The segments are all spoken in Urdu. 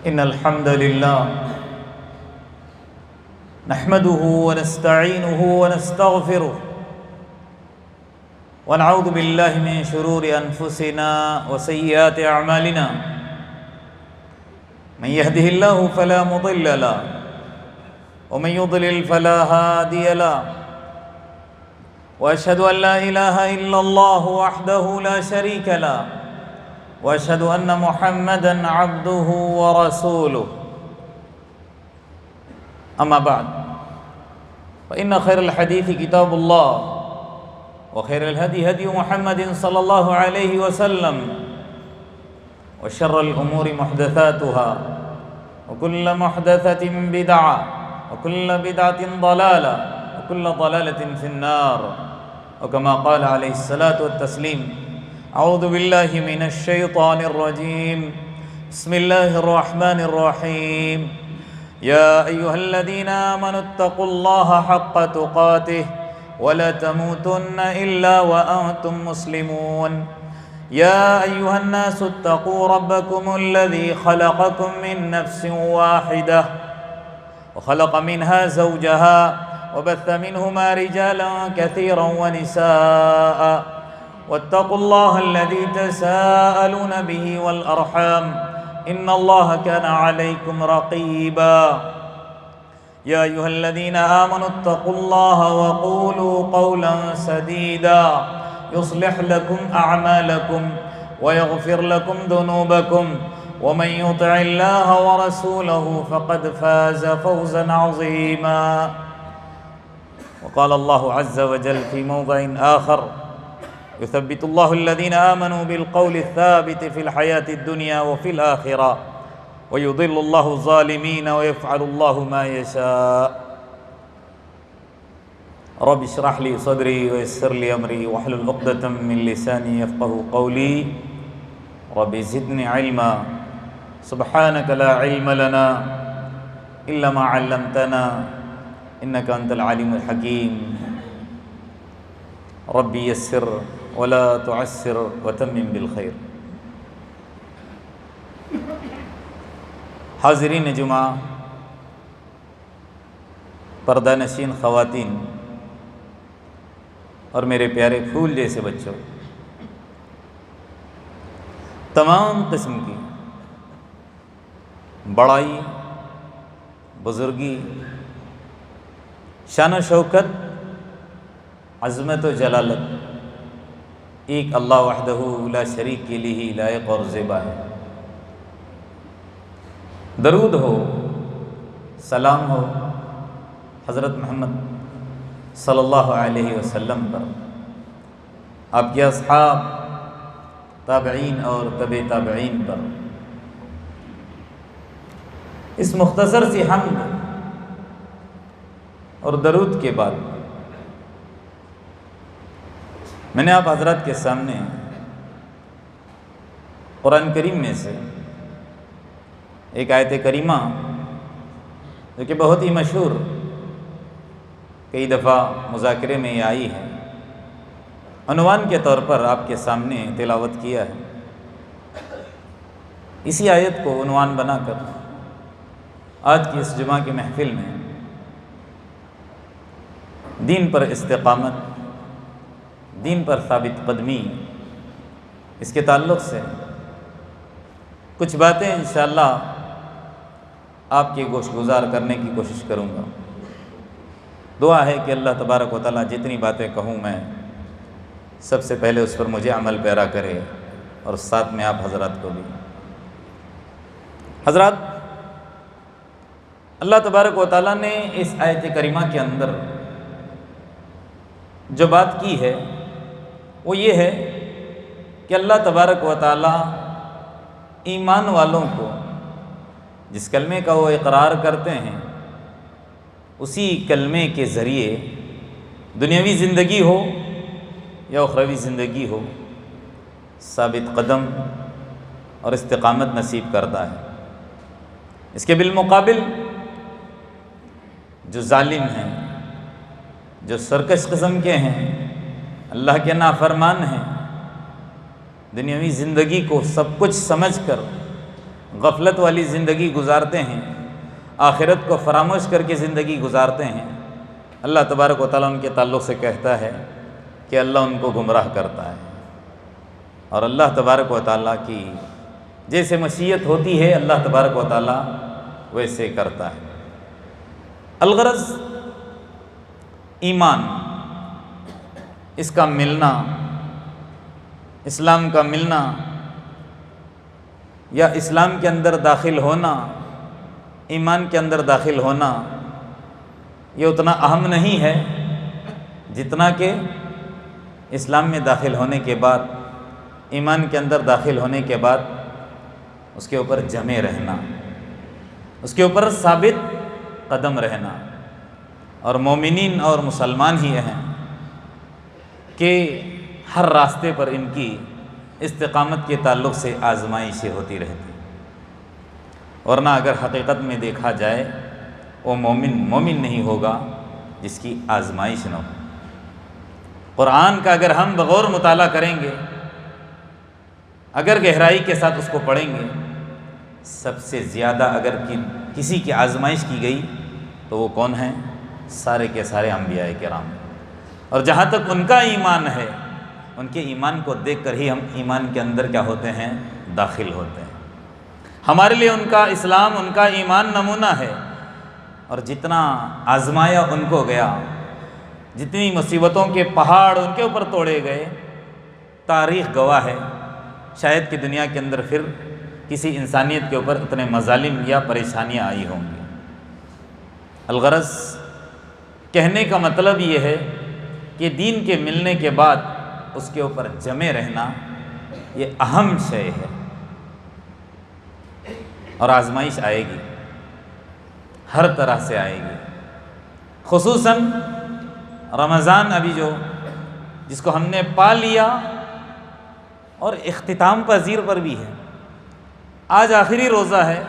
إن الحمد لله نحمده ونستعينه ونستغفره ونعوذ بالله من شرور أنفسنا وسيئات أعمالنا من يهده الله فلا مضل له ومن يضلل فلا هادي له وأشهد أن لا إله إلا الله وحده لا شريك له وأشهد أن محمدًا عبده ورسوله أما بعد فإن خير الحديث كتاب الله وخير الهدي هدي محمد صلى الله عليه وسلم وشر الأمور محدثاتها وكل محدثة بدعة وكل بدعة ضلالة وكل ضلالة في النار وكما قال عليه الصلاة والتسليم أعوذ بالله من الشيطان الرجيم بسم الله الرحمن الرحيم يا أيها الذين آمنوا اتقوا الله حق تقاته ولا تموتن إلا وأنتم مسلمون يا أيها الناس اتقوا ربكم الذي خلقكم من نفس واحدة وخلق منها زوجها وبث منهما رجالا كثيرا ونساء واتقوا الله الذي تساءلون به والأرحام إن الله كان عليكم رقيبا يا أيها الذين آمنوا اتقوا الله وقولوا قولا سديدا يصلح لكم أعمالكم ويغفر لكم ذنوبكم ومن يطع الله ورسوله فقد فاز فوزا عظيما وقال الله عز وجل في موضع آخر يثبت الله الذين آمنوا بالقول الثابت في الحياة الدنيا وفي الآخرة ويضل الله الظالمين ويفعل الله ما يشاء رب اشرح لي صدري ويسر لي أمري واحلل عقدة من لساني يفقهوا قولي رب زدني علما سبحانك لا علم لنا إلا ما علمتنا إنك أنت العليم الحكيم رب يسر ولا تعسر وتمم بالخير حاضرین جمعہ، پردہ نشین خواتین اور میرے پیارے پھول جیسے بچوں، تمام قسم کی بڑائی، بزرگی، شان و شوکت، عظمت و جلالت ایک اللہ وحدہ لا شریک کے لیے ہی لائق اور زیبا ہے۔ درود ہو، سلام ہو حضرت محمد صلی اللہ علیہ وسلم پر، آپ کے اصحاب، تابعین اور تبع تابعین پر۔ اس مختصر سی حمد اور درود کے بعد میں نے آپ حضرات کے سامنے قرآن کریم میں سے ایک آیت کریمہ جو کہ بہت ہی مشہور، کئی دفعہ مذاکرے میں یہ آئی ہے، عنوان کے طور پر آپ کے سامنے تلاوت کیا ہے۔ اسی آیت کو عنوان بنا کر آج کی اس جمعہ کی محفل میں دین پر استقامت، دین پر ثابت قدمی، اس کے تعلق سے کچھ باتیں انشاءاللہ آپ کے گوش گزار کرنے کی کوشش کروں گا۔ دعا ہے کہ اللہ تبارک و تعالیٰ جتنی باتیں کہوں میں، سب سے پہلے اس پر مجھے عمل پیرا کرے اور ساتھ میں آپ حضرات کو بھی۔ حضرات، اللہ تبارک و تعالیٰ نے اس آیت کریمہ کے اندر جو بات کی ہے وہ یہ ہے کہ اللہ تبارک و تعالیٰ ایمان والوں کو جس کلمے کا وہ اقرار کرتے ہیں، اسی کلمے کے ذریعے دنیاوی زندگی ہو یا اخروی زندگی ہو، ثابت قدم اور استقامت نصیب کرتا ہے۔ اس کے بالمقابل جو ظالم ہیں، جو سرکش قسم کے ہیں، اللہ کے نافرمان ہیں، دنیاوی زندگی کو سب کچھ سمجھ کر غفلت والی زندگی گزارتے ہیں، آخرت کو فراموش کر کے زندگی گزارتے ہیں، اللہ تبارک و تعالیٰ ان کے تعلق سے کہتا ہے کہ اللہ ان کو گمراہ کرتا ہے۔ اور اللہ تبارک و تعالیٰ کی جیسے مشیت ہوتی ہے اللہ تبارک و تعالیٰ ویسے کرتا ہے۔ الغرض ایمان، اس کا ملنا، اسلام کا ملنا یا اسلام کے اندر داخل ہونا، ایمان کے اندر داخل ہونا، یہ اتنا اہم نہیں ہے جتنا کہ اسلام میں داخل ہونے کے بعد، ایمان کے اندر داخل ہونے کے بعد اس کے اوپر جمے رہنا، اس کے اوپر ثابت قدم رہنا۔ اور مومنین اور مسلمان ہی ہیں کہ ہر راستے پر ان کی استقامت کے تعلق سے آزمائشیں ہوتی رہتی، ورنہ اگر حقیقت میں دیکھا جائے وہ مومن نہیں ہوگا جس کی آزمائش نہ ہو۔ قرآن کا اگر ہم بغور مطالعہ کریں گے، اگر گہرائی کے ساتھ اس کو پڑھیں گے، سب سے زیادہ اگر کسی کی آزمائش کی گئی تو وہ کون ہیں؟ سارے کے سارے انبیاء کرام۔ اور جہاں تک ان کا ایمان ہے، ان کے ایمان کو دیکھ کر ہی ہم ایمان کے اندر کیا ہوتے ہیں؟ داخل ہوتے ہیں۔ ہمارے لیے ان کا اسلام، ان کا ایمان نمونہ ہے، اور جتنا آزمایا ان کو گیا، جتنی مصیبتوں کے پہاڑ ان کے اوپر توڑے گئے، تاریخ گواہ ہے، شاید کہ دنیا کے اندر پھر کسی انسانیت کے اوپر اتنے مظالم یا پریشانیاں آئی ہوں گی۔ الغرض کہنے کا مطلب یہ ہے کہ دین کے ملنے کے بعد اس کے اوپر جمے رہنا یہ اہم شے ہے، اور آزمائش آئے گی، ہر طرح سے آئے گی۔ خصوصاً رمضان ابھی جس کو ہم نے پا لیا اور اختتام پذیر پر بھی ہے، آج آخری روزہ ہے۔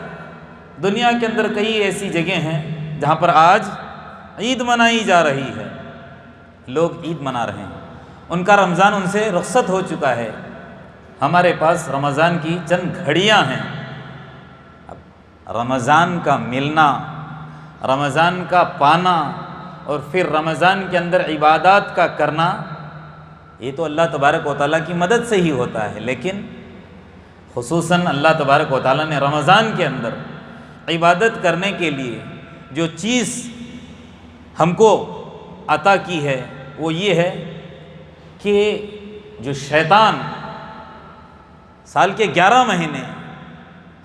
دنیا کے اندر کئی ایسی جگہیں ہیں جہاں پر آج عید منائی جا رہی ہے، لوگ عید منا رہے ہیں، ان کا رمضان ان سے رخصت ہو چکا ہے۔ ہمارے پاس رمضان کی چند گھڑیاں ہیں۔ اب رمضان کا ملنا، رمضان کا پانا، اور پھر رمضان کے اندر عبادات کا کرنا، یہ تو اللہ تبارک و تعالیٰ کی مدد سے ہی ہوتا ہے۔ لیکن خصوصاً اللہ تبارک و تعالیٰ نے رمضان کے اندر عبادت کرنے کے لیے جو چیز ہم کو عطا کی ہے وہ یہ ہے کہ جو شیطان سال کے 11 مہینے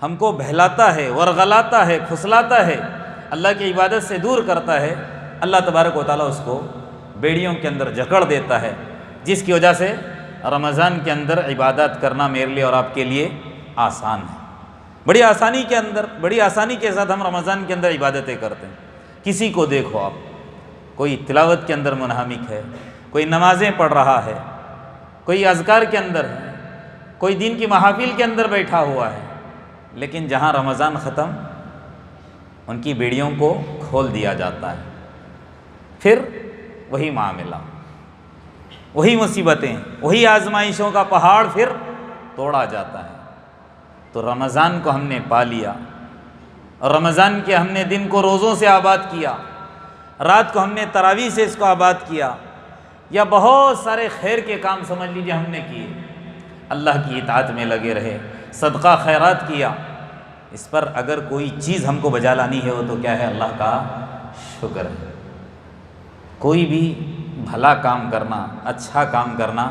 ہم کو بہلاتا ہے، ورغلاتا ہے، پھسلاتا ہے، اللہ کی عبادت سے دور کرتا ہے، اللہ تبارک و تعالیٰ اس کو بیڑیوں کے اندر جکڑ دیتا ہے، جس کی وجہ سے رمضان کے اندر عبادت کرنا میرے لیے اور آپ کے لیے آسان ہے۔ بڑی آسانی کے اندر، بڑی آسانی کے ساتھ ہم رمضان کے اندر عبادتیں کرتے ہیں۔ کسی کو دیکھو آپ، کوئی تلاوت کے اندر منہمک ہے، کوئی نمازیں پڑھ رہا ہے، کوئی اذکار کے اندر ہے، کوئی دین کی محافل کے اندر بیٹھا ہوا ہے، لیکن جہاں رمضان ختم ان کی بیڑیوں کو کھول دیا جاتا ہے، پھر وہی معاملہ، وہی مصیبتیں، وہی آزمائشوں کا پہاڑ پھر توڑا جاتا ہے۔ تو رمضان کو ہم نے پا لیا، اور رمضان کے ہم نے دن کو روزوں سے آباد کیا، رات کو ہم نے تراویح سے اس کو آباد کیا، یا بہت سارے خیر کے کام سمجھ لیجیے ہم نے کیے، اللہ کی اطاعت میں لگے رہے، صدقہ خیرات کیا۔ اس پر اگر کوئی چیز ہم کو بجا لانی ہے وہ تو کیا ہے؟ اللہ کا شکر ہے۔ کوئی بھی بھلا کام کرنا، اچھا کام کرنا،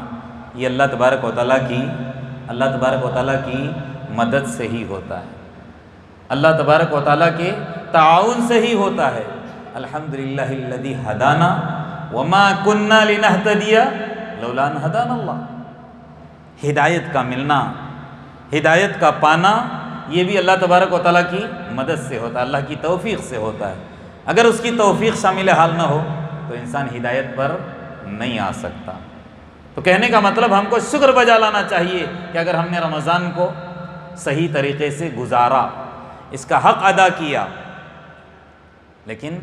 یہ اللہ تبارک و تعالیٰ کی مدد سے ہی ہوتا ہے، اللہ تبارک و تعالیٰ کے تعاون سے ہی ہوتا ہے۔ الحمدللہ الذی ہدانا وما کننا لنہتدی لولا ان ہدانا اللہ۔ ہدایت کا ملنا، ہدایت کا پانا، یہ بھی اللہ تبارک و تعالیٰ کی مدد سے ہوتا ہے، اللہ کی توفیق سے ہوتا ہے۔ اگر اس کی توفیق شامل حال نہ ہو تو انسان ہدایت پر نہیں آ سکتا۔ تو کہنے کا مطلب ہم کو شکر بجا لانا چاہیے کہ اگر ہم نے رمضان کو صحیح طریقے سے گزارا، اس کا حق ادا کیا۔ لیکن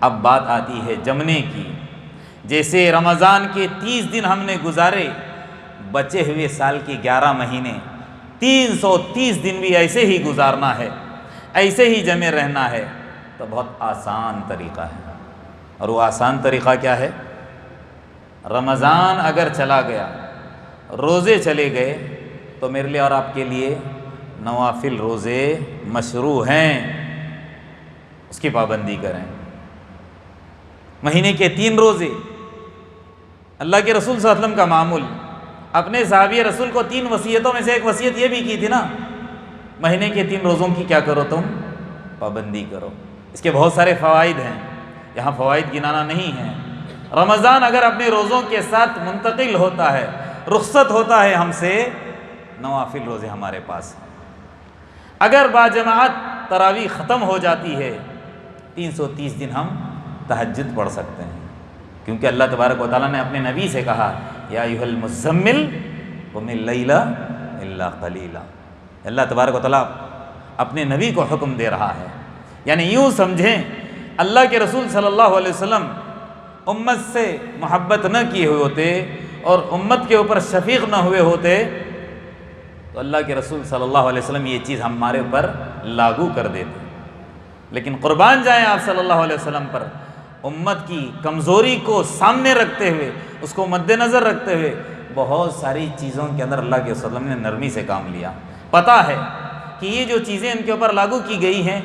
اب بات آتی ہے جمنے کی۔ جیسے رمضان کے 30 دن ہم نے گزارے، بچے ہوئے سال کے 11 مہینے 330 دن بھی ایسے ہی گزارنا ہے، ایسے ہی جمے رہنا ہے، تو بہت آسان طریقہ ہے۔ اور وہ آسان طریقہ کیا ہے؟ رمضان اگر چلا گیا، روزے چلے گئے، تو میرے لیے اور آپ کے لیے نوافل روزے مشروع ہیں، اس کی پابندی کریں۔ مہینے کے 3 روزے، اللہ کے رسول صلی اللہ علیہ وسلم کا معمول، اپنے صحابی رسول کو 3 وصیتوں میں سے ایک وصیت یہ بھی کی تھی نا، مہینے کے 3 روزوں کی کیا کرو تم؟ پابندی کرو۔ اس کے بہت سارے فوائد ہیں، یہاں فوائد گنانا نہیں ہے۔ رمضان اگر اپنے روزوں کے ساتھ منتقل ہوتا ہے، رخصت ہوتا ہے ہم سے، نوافل روزے ہمارے پاس ہیں۔ اگر باجماعت تراویح ختم ہو جاتی ہے، 330 دن ہم تہجد پڑھ سکتے ہیں، کیونکہ اللہ تبارک و تعالیٰ نے اپنے نبی سے کہا یا ایھا المزمل قم اللیل الا قلیلا۔ اللہ تبارک و تعالیٰ اپنے نبی کو حکم دے رہا ہے، یعنی یوں سمجھیں اللہ کے رسول صلی اللہ علیہ وسلم امت سے محبت نہ کیے ہوئے ہوتے اور امت کے اوپر شفیق نہ ہوئے ہوتے تو اللہ کے رسول صلی اللہ علیہ وسلم یہ چیز ہمارے اوپر لاگو کر دیتے۔ لیکن قربان جائیں آپ صلی اللہ علیہ وسلم پر، امت کی کمزوری کو سامنے رکھتے ہوئے، اس کو مد نظر رکھتے ہوئے، بہت ساری چیزوں کے اندر اللہ کے وسلم نے نرمی سے کام لیا۔ پتہ ہے کہ یہ جو چیزیں ان کے اوپر لاگو کی گئی ہیں،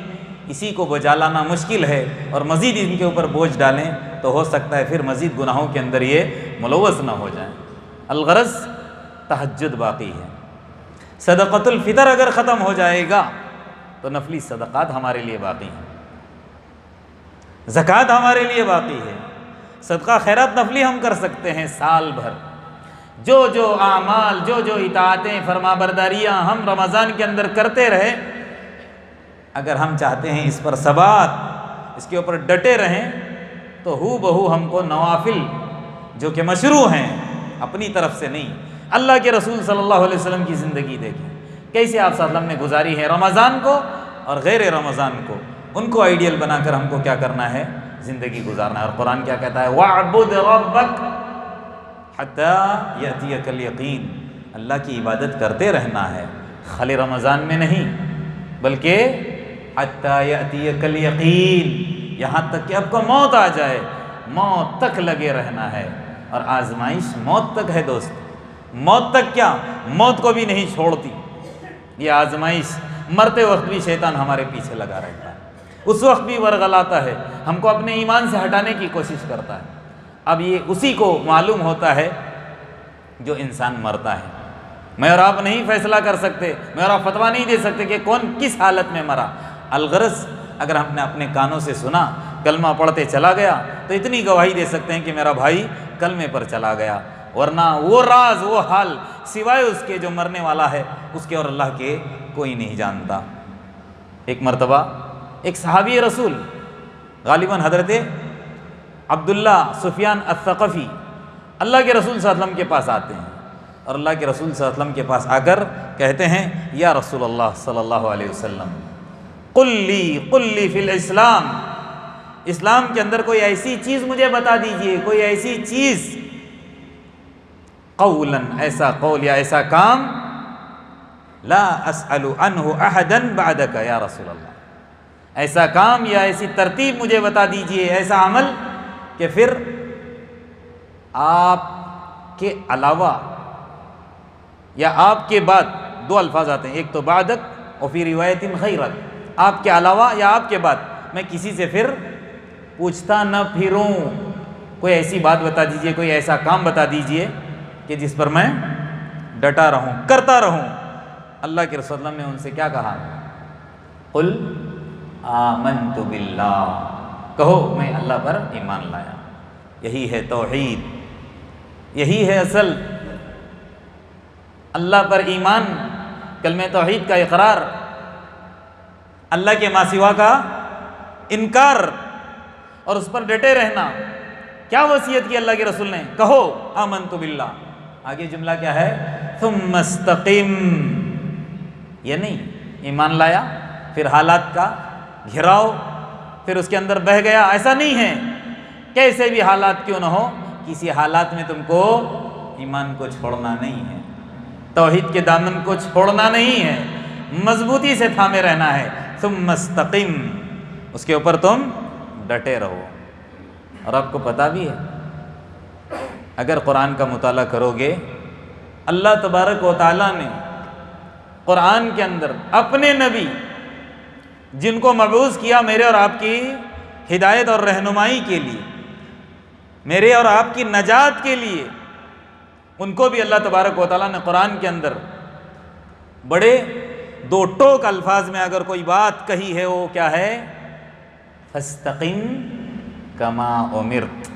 اسی کو بجا لانا مشکل ہے، اور مزید ان کے اوپر بوجھ ڈالیں تو ہو سکتا ہے پھر مزید گناہوں کے اندر یہ ملوث نہ ہو جائیں۔ الغرض تہجد باقی ہے۔ صدقۃ الفطر اگر ختم ہو جائے گا تو نفلی صدقات ہمارے لیے باقی ہیں، زکوٰۃ ہمارے لیے باقی ہے، صدقہ خیرات نفلی ہم کر سکتے ہیں سال بھر۔ جو جو اعمال، جو جو اطاعتیں، فرما برداریاں ہم رمضان کے اندر کرتے رہے، اگر ہم چاہتے ہیں اس پر ثبات، اس کے اوپر ڈٹے رہیں، تو ہو بہو ہم کو نوافل جو کہ مشروع ہیں، اپنی طرف سے نہیں، اللہ کے رسول صلی اللہ علیہ وسلم کی زندگی دیکھیں کیسے آپ صلی اللہ علیہ وسلم نے گزاری ہے، رمضان کو اور غیر رمضان کو، ان کو آئیڈیل بنا کر ہم کو کیا کرنا ہے؟ زندگی گزارنا ہے۔ اور قرآن کیا کہتا ہے؟ وَاعْبُدْ رَبَّكَ حَتَّى يَأْتِيَكَ الْيَقِينُ، اللہ کی عبادت کرتے رہنا ہے، خالی رمضان میں نہیں، بلکہ حَتَّى يَأْتِيَكَ الْيَقِينُ، یہاں تک کہ آپ کو موت آ جائے، موت تک لگے رہنا ہے۔ اور آزمائش موت تک ہے دوست، موت تک کیا، موت کو بھی نہیں چھوڑتی یہ آزمائش۔ مرتے وقت بھی شیطان ہمارے پیچھے لگا رہتا ہے، اس وقت بھی ورغلاتا ہے، ہم کو اپنے ایمان سے ہٹانے کی کوشش کرتا ہے۔ اب یہ اسی کو معلوم ہوتا ہے جو انسان مرتا ہے۔ میں اور آپ نہیں فیصلہ کر سکتے، میں اور آپ فتویٰ نہیں دے سکتے کہ کون کس حالت میں مرا۔ الغرض اگر ہم نے اپنے کانوں سے سنا، کلمہ پڑھتے چلا گیا، تو اتنی گواہی دے سکتے ہیں کہ میرا بھائی کلمے پر چلا گیا، ورنہ وہ راز، وہ حال سوائے اس کے جو مرنے والا ہے، اس کے اور اللہ کے کوئی نہیں جانتا۔ ایک مرتبہ ایک صحابی رسول، غالباً حضرت عبداللہ سفیان الثقفی، اللہ کے رسول صلی اللہ علیہ وسلم کے پاس آتے ہیں، اور اللہ کے رسول صلی اللہ علیہ وسلم کے پاس آ کر کہتے ہیں یا رسول اللہ صلی اللہ علیہ وسلم قل لی فی الاسلام، اسلام کے اندر کوئی ایسی چیز مجھے بتا دیجئے، کوئی ایسی چیز، قولا، ایسا قول یا ایسا کام، لا اسأل عنہ احدا بعدک یا رسول اللہ، ایسا کام یا ایسی ترتیب مجھے بتا دیجئے، ایسا عمل کہ پھر آپ کے علاوہ یا آپ کے بعد، دو الفاظ آتے ہیں، ایک تو بعدک اور فی روایت غیرک، آپ کے علاوہ یا آپ کے بعد میں کسی سے پھر پوچھتا نہ پھروں، کوئی ایسی بات بتا دیجئے، کوئی ایسا کام بتا دیجئے کہ جس پر میں ڈٹا رہوں، کرتا رہوں۔ اللہ کے رسول اللہ نے ان سے کیا کہا؟ قل آمنت باللہ، کہو میں اللہ پر ایمان لایا۔ یہی ہے توحید، یہی ہے اصل، اللہ پر ایمان، کلمہ توحید کا اقرار، اللہ کے ما سوا کا انکار، اور اس پر ڈٹے رہنا۔ کیا وصیت کی اللہ کے رسول نے؟ کہو آمنت باللہ، آگے جملہ کیا ہے؟ ثم استقم، یہ نہیں ایمان لایا پھر حالات کا گھراؤ، پھر اس کے اندر بہہ گیا، ایسا نہیں ہے۔ کیسے بھی حالات کیوں نہ ہو، کسی حالات میں تم کو ایمان کو چھوڑنا نہیں ہے۔ توحید کے دامن کو چھوڑنا نہیں ہے، مضبوطی سے تھامے رہنا ہے۔ ثم استقم، اس کے اوپر تم ڈٹے رہو۔ اور آپ کو پتہ بھی ہے اگر قرآن کا مطالعہ کرو گے، اللہ تبارک و تعالیٰ نے قرآن کے اندر اپنے نبی جن کو مبعوث کیا میرے اور آپ کی ہدایت اور رہنمائی کے لیے، میرے اور آپ کی نجات کے لیے، ان کو بھی اللہ تبارک و تعالیٰ نے قرآن کے اندر بڑے دو ٹوک الفاظ میں اگر کوئی بات کہی ہے وہ کیا ہے؟ فاستقم کما امرت۔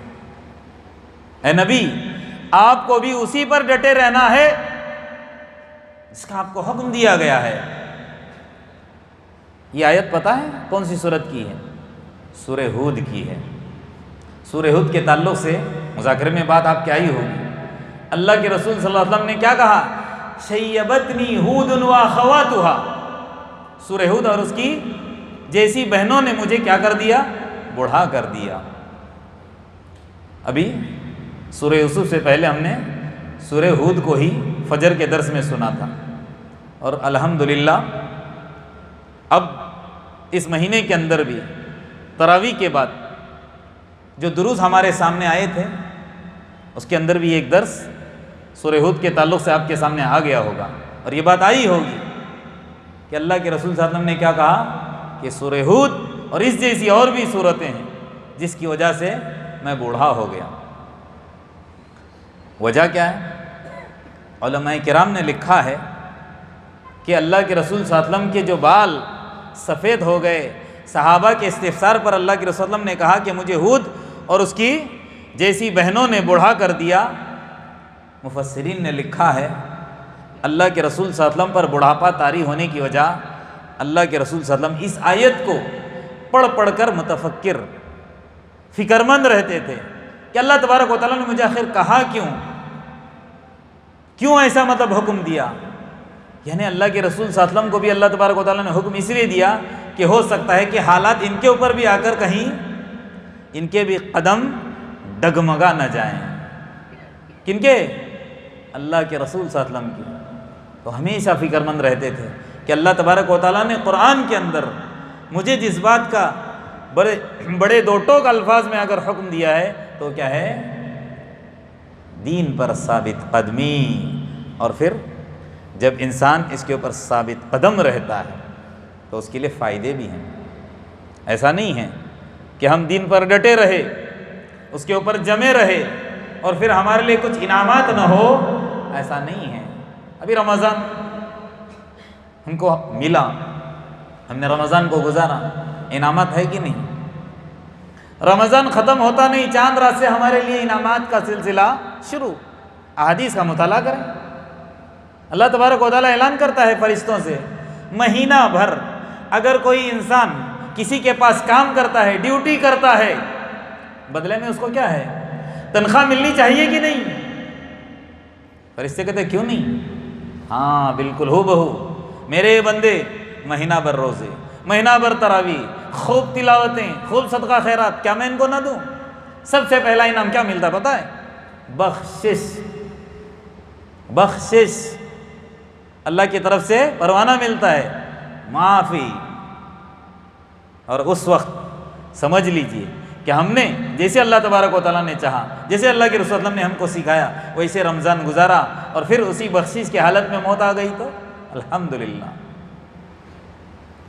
اے نبی، آپ کو بھی اسی پر ڈٹے رہنا ہے جس کا آپ کو حکم دیا گیا ہے۔ یہ آیت پتہ ہے کون سی سورت کی ہے؟ سورہ ہود کی ہے۔ سورہ ہود کے تعلق سے مذاکرے میں بات آپ کی آئی ہوگی۔ اللہ کے رسول صلی اللہ علیہ وسلم نے کیا کہا؟ شیبتنی ہود واخواتها، سورہ ہود اور اس کی جیسی بہنوں نے مجھے کیا کر دیا؟ بوڑھا کر دیا۔ ابھی سورہ یوسف سے پہلے ہم نے سورہ ہود کو ہی فجر کے درس میں سنا تھا، اور الحمدللہ اب اس مہینے کے اندر بھی تراویح کے بعد جو دروس ہمارے سامنے آئے تھے اس کے اندر بھی ایک درس سورہ ہود کے تعلق سے آپ کے سامنے آ گیا ہوگا، اور یہ بات آئی ہوگی کہ اللہ کے رسول صلی اللہ علیہ وسلم نے کیا کہا کہ سورہ ہود اور اس جیسی اور بھی صورتیں ہیں جس کی وجہ سے میں بوڑھا ہو گیا۔ وجہ کیا ہے؟ علماء کرام نے لکھا ہے کہ اللہ کے رسول صلی اللہ علیہ وسلم کے جو بال سفید ہو گئے، صحابہ کے استفسار پر اللہ کے رسول صلی اللہ علیہ وسلم نے کہا کہ مجھے ہود اور اس کی جیسی بہنوں نے بوڑھا کر دیا۔ مفسرین نے لکھا ہے اللہ کے رسول صلی اللہ علیہ وسلم پر بڑھاپا طاری ہونے کی وجہ، اللہ کے رسول صلی اللہ علیہ وسلم اس آیت کو پڑھ پڑھ کر متفکر، فکر مند رہتے تھے کہ اللہ تبارک و تعالیٰ نے مجھے آخر کہا کیوں ایسا مطلب حکم دیا؟ یعنی اللہ کے رسول صلی اللہ علیہ وسلم کو بھی اللہ تبارک و تعالیٰ نے حکم اس لیے دیا کہ ہو سکتا ہے کہ حالات ان کے اوپر بھی آ کر کہیں ان کے بھی قدم ڈگمگا نہ جائیں۔ کن کے؟ اللہ کے رسول صلی اللہ علیہ وسلم کی۔ تو ہمیشہ فکر مند رہتے تھے کہ اللہ تبارک و تعالیٰ نے قرآن کے اندر مجھے جس بات کا بڑے دو ٹوک الفاظ میں اگر حکم دیا ہے تو کیا ہے؟ دین پر ثابت قدمی۔ اور پھر جب انسان اس کے اوپر ثابت قدم رہتا ہے تو اس کے لیے فائدے بھی ہیں۔ ایسا نہیں ہے کہ ہم دین پر ڈٹے رہے، اس کے اوپر جمے رہے اور پھر ہمارے لیے کچھ انعامات نہ ہو، ایسا نہیں ہے۔ ابھی رمضان ہم کو ملا، ہم نے رمضان کو گزارا، انعامات ہے کہ نہیں؟ رمضان ختم ہوتا نہیں، چاند رات سے ہمارے لیے انعامات کا سلسلہ شروع۔ احادیث کا مطالعہ کریں، اللہ تبارک و تعالیٰ اعلان کرتا ہے فرشتوں سے، مہینہ بھر اگر کوئی انسان کسی کے پاس کام کرتا ہے، ڈیوٹی کرتا ہے، بدلے میں اس کو کیا ہے؟ تنخواہ ملنی چاہیے کہ نہیں؟ فرشتے کہتے ہیں کیوں نہیں؟ ہاں بالکل ہو بہو، میرے بندے مہینہ بھر روزے، مہینہ بھر تراویح، خوب تلاوتیں، خوب صدقہ خیرات، کیا میں ان کو نہ دوں؟ سب سے پہلا انعام کیا ملتا پتہ ہے؟ بخشش۔ بخشش اللہ کی طرف سے پروانہ ملتا ہے، معافی۔ اور اس وقت سمجھ لیجئے کہ ہم نے جیسے اللہ تبارک و تعالیٰ نے چاہا، جیسے اللہ کے رسول صلی اللہ علیہ وسلم نے ہم کو سکھایا، ویسے رمضان گزارا اور پھر اسی بخشش کی حالت میں موت آ گئی تو الحمدللہ۔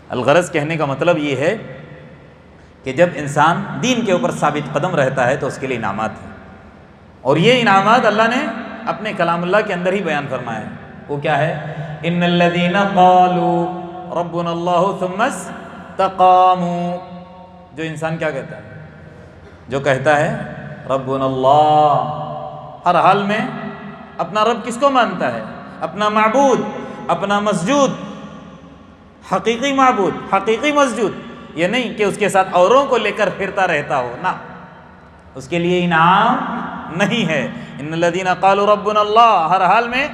الغرض کہنے کا مطلب یہ ہے کہ جب انسان دین کے اوپر ثابت قدم رہتا ہے تو اس کے لیے انعامات ہیں، اور یہ انعامات اللہ نے اپنے کلام اللہ کے اندر ہی بیان فرمایا ہے۔ وہ کیا ہے؟ ان الذین قالوا ربنا اللہ ثم استقاموا۔ جو انسان کیا کہتا ہے؟ جو کہتا ہے ربنا اللہ، ہر حال میں اپنا رب کس کو مانتا ہے؟ اپنا معبود، اپنا مسجود، حقیقی معبود، حقیقی مسجود، یہ نہیں کہ اس کے ساتھ اوروں کو لے کر پھرتا رہتا ہو، نہ، اس کے لیے انعام نہیں ہے۔ ان الذین قالوا ربنا اللہ، ہر حال میں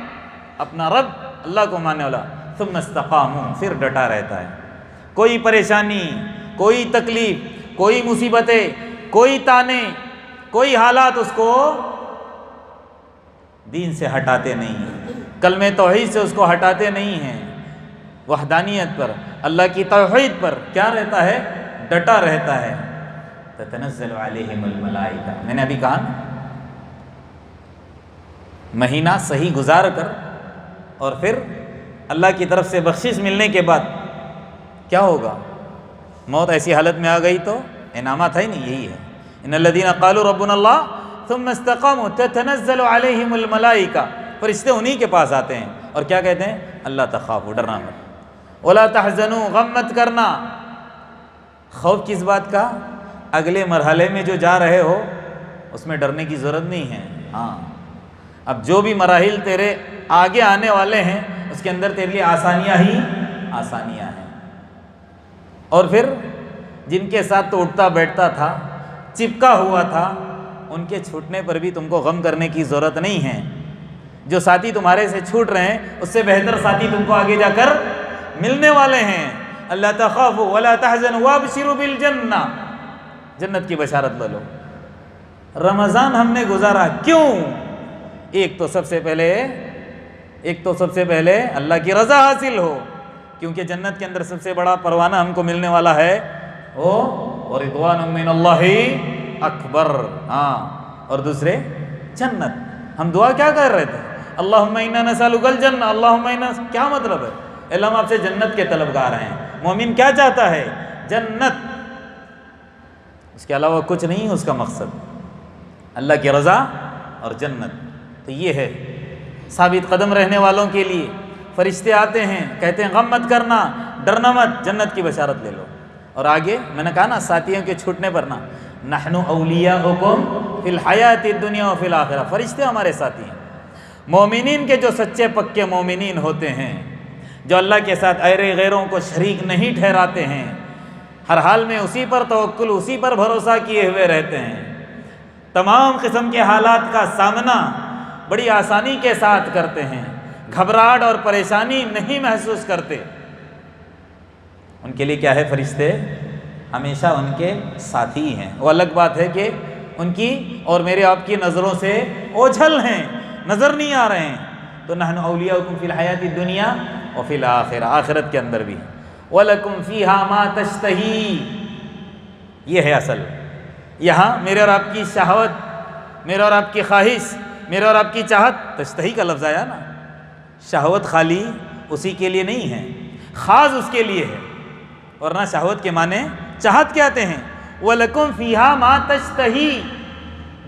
اپنا رب اللہ کو ماننے والا، ثم استقاموا، پھر ڈٹا رہتا ہے۔ کوئی پریشانی، کوئی تکلیف، کوئی مصیبتیں، کوئی تانے، کوئی حالات اس کو دین سے ہٹاتے نہیں، کلمہ توحید سے اس کو ہٹاتے نہیں ہیں، وحدانیت پر، اللہ کی توحید پر کیا رہتا ہے؟ ڈٹا رہتا ہے۔ تتنزل علیہم الملائکہ، میں نے ابھی کہا نا، مہینہ صحیح گزار کر اور پھر اللہ کی طرف سے بخشش ملنے کے بعد کیا ہوگا؟ موت ایسی حالت میں آ گئی تو انعامات ہے نہیں، یہی ہے ان الذین قالوا ربنا اللہ ثم استقاموا تتنزل علیہم الملائکہ، فرشتے انہی کے پاس آتے ہیں اور کیا کہتے ہیں؟ اللہ تخافوا، ڈرنا مت، ولا تحزنوا، غم مت کرنا۔ خوف کس بات کا؟ اگلے مرحلے میں جو جا رہے ہو اس میں ڈرنے کی ضرورت نہیں ہے۔ ہاں، اب جو بھی مراحل تیرے آگے آنے والے ہیں اس کے اندر تیرے لیے آسانیاں ہی آسانیاں ہیں، اور پھر جن کے ساتھ تو اٹھتا بیٹھتا تھا، چپکا ہوا تھا، ان کے چھوٹنے پر بھی تم کو غم کرنے کی ضرورت نہیں ہے۔ جو ساتھی تمہارے سے چھوٹ رہے ہیں اس سے بہتر ساتھی تم کو آگے جا کر ملنے والے ہیں۔ اللہ تخافوا ولا تحزنوا وابشروا بالجنہ، جنت کی بشارت لے لو۔ رمضان ہم نے گزارا کیوں؟ ایک تو سب سے پہلے اللہ کی رضا حاصل ہو، کیونکہ جنت کے اندر سب سے بڑا پروانہ ہم کو ملنے والا ہے وہ رضوان من اللہ اکبر۔ ہاں، اور دوسرے جنت۔ ہم دعا کیا کر رہے تھے؟ اللہم انا نسألک الجنہ، اللہم انا، کیا مطلب ہے؟ اللہ ہم آپ سے جنت کے طلبگار ہیں۔ مومن کیا چاہتا ہے؟ جنت، اس کے علاوہ کچھ نہیں اس کا مقصد، اللہ کی رضا اور جنت۔ تو یہ ہے ثابت قدم رہنے والوں کے لیے۔ فرشتے آتے ہیں، کہتے ہیں غم مت کرنا، ڈرنا مت، جنت کی بشارت لے لو۔ اور آگے میں نے کہا نا، ساتھیوں کے چھوٹنے پر نہ، نحن اولیاؤکم فی الحیات الدنیا وفی الآخرہ، فرشتے ہمارے ساتھی ہیں۔ مومنین کے جو سچے پکے مومنین ہوتے ہیں، جو اللہ کے ساتھ غیروں کو شریک نہیں ٹھہراتے ہیں، ہر حال میں اسی پر توکل، اسی پر بھروسہ کیے ہوئے رہتے ہیں، تمام قسم کے حالات کا سامنا بڑی آسانی کے ساتھ کرتے ہیں، گھبراہٹ اور پریشانی نہیں محسوس کرتے، ان کے لیے کیا ہے؟ فرشتے ہمیشہ ان کے ساتھی ہیں۔ وہ الگ بات ہے کہ ان کی اور میرے آپ کی نظروں سے اوجھل ہیں، نظر نہیں آ رہے ہیں۔ تو نحن اولیاؤکم فی الحیات الدنیا وفی الآخرہ، آخرت کے اندر بھی۔ وَلَكُمْ فِيهَا مَا تَشْتَهِي، یہ ہے اصل۔ یہاں میرے اور آپ کی شہوت، میرے اور آپ کی خواہش، میرے اور آپ کی چاہت، تشتہی کا لفظ آیا نا، شہوت خالی اسی کے لیے نہیں ہے، خاص اس کے لیے ہے، ورنہ شہوت کے معنی چاہت کیا آتے ہیں؟ وَلَكُمْ فِيهَا مَا تَشْتَهِي،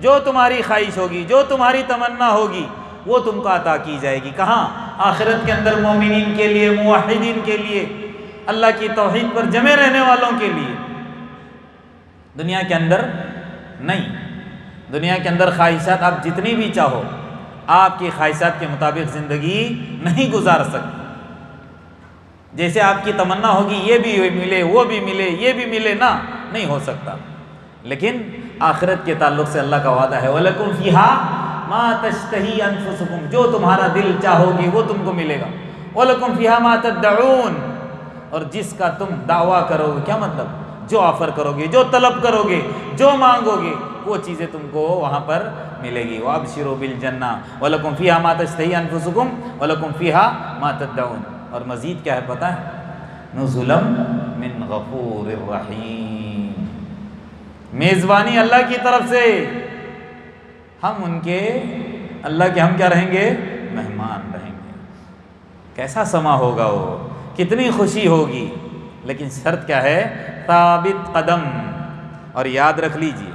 جو تمہاری خواہش ہوگی، جو تمہاری تمنا ہوگی وہ تم کو عطا کی جائے گی۔ کہاں؟ آخرت کے اندر، مومنین کے لیے، موحدین کے لیے، اللہ کی توحید پر جمے رہنے والوں کے لیے۔ دنیا کے اندر نہیں، دنیا کے اندر خواہشات آپ جتنی بھی چاہو، آپ کی خواہشات کے مطابق زندگی نہیں گزار سکتے۔ جیسے آپ کی تمنا ہوگی یہ بھی ملے، وہ بھی ملے، یہ بھی ملے، نہ، نہیں ہو سکتا۔ لیکن آخرت کے تعلق سے اللہ کا وعدہ ہے وَلَكُمْ فِيهَا مَا تَشْتَهِي أَنفُسُكُمْ، جو تمہارا دل چاہو گی وہ تم کو ملے گا۔ وَلَكُمْ فِيهَا مَا تَدَّعُونَ، اور جس کا تم دعویٰ کرو گے، کیا مطلب؟ جو آفر کرو گے، جو طلب کرو گے، جو مانگو گے، وہ چیزیں تم کو وہاں پر ملے گی۔ وَأَبْشِرُوا بِالْجَنَّةِ وَلَكُمْ فِيهَا مَا تَشْتَهِي أَنفُسُكُمْ وَلَكُمْ فِيهَا مَا تَدَّعُونَ۔ اور مزید کیا ہے پتہ ہے؟ نُزُلًا مِّن غَفُورٍ رَحِيمٍ، میزبانی اللہ کی طرف سے، ہم ان کے، اللہ کے ہم کیا رہیں گے؟ مہمان رہیں گے۔ کیسا سما ہوگا وہ، کتنی خوشی ہوگی، لیکن شرط کیا ہے؟ ثابت قدم۔ اور یاد رکھ لیجئے،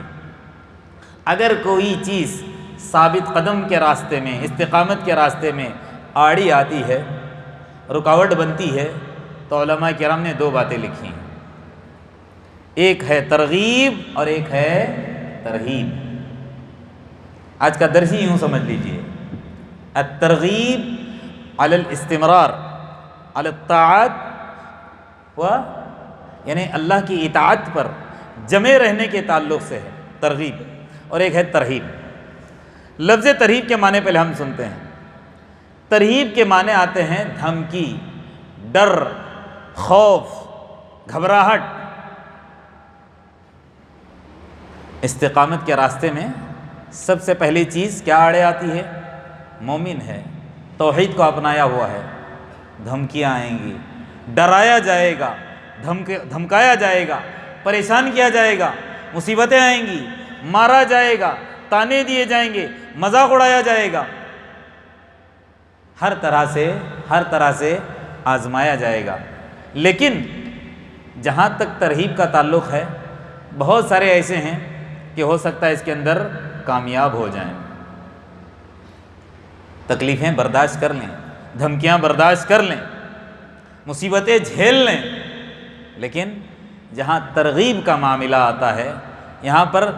اگر کوئی چیز ثابت قدم کے راستے میں، استقامت کے راستے میں آڑی آتی ہے، رکاوٹ بنتی ہے، تو علماء کرام نے دو باتیں لکھی ہیں، ایک ہے ترغیب اور ایک ہے ترہیب۔ آج کا درس ہی یوں سمجھ لیجئے، الترغیب علی الاستمرار علی الطاعات، یعنی اللہ کی اطاعت پر جمے رہنے کے تعلق سے ہے ترغیب، اور ایک ہے ترہیب۔ لفظ ترہیب کے معنی پہلے ہم سنتے ہیں۔ ترہیب کے معنی آتے ہیں دھمکی، ڈر، خوف، گھبراہٹ۔ استقامت کے راستے میں سب سے پہلی چیز کیا آڑے آتی ہے؟ مومن ہے، توحید کو اپنایا ہوا ہے، دھمکیاں آئیں گی، ڈرایا جائے گا، دھمکایا جائے گا، پریشان کیا جائے گا، مصیبتیں آئیں گی، مارا جائے گا، تانے دیے جائیں گے، مذاق اڑایا جائے گا، ہر طرح سے آزمایا جائے گا۔ لیکن جہاں تک ترغیب کا تعلق ہے، بہت سارے ایسے ہیں کہ ہو سکتا ہے اس کے اندر کامیاب ہو جائیں، تکلیفیں برداشت کر لیں، دھمکیاں برداشت کر لیں، مصیبتیں جھیل لیں، لیکن جہاں ترغیب کا معاملہ آتا ہے، یہاں پر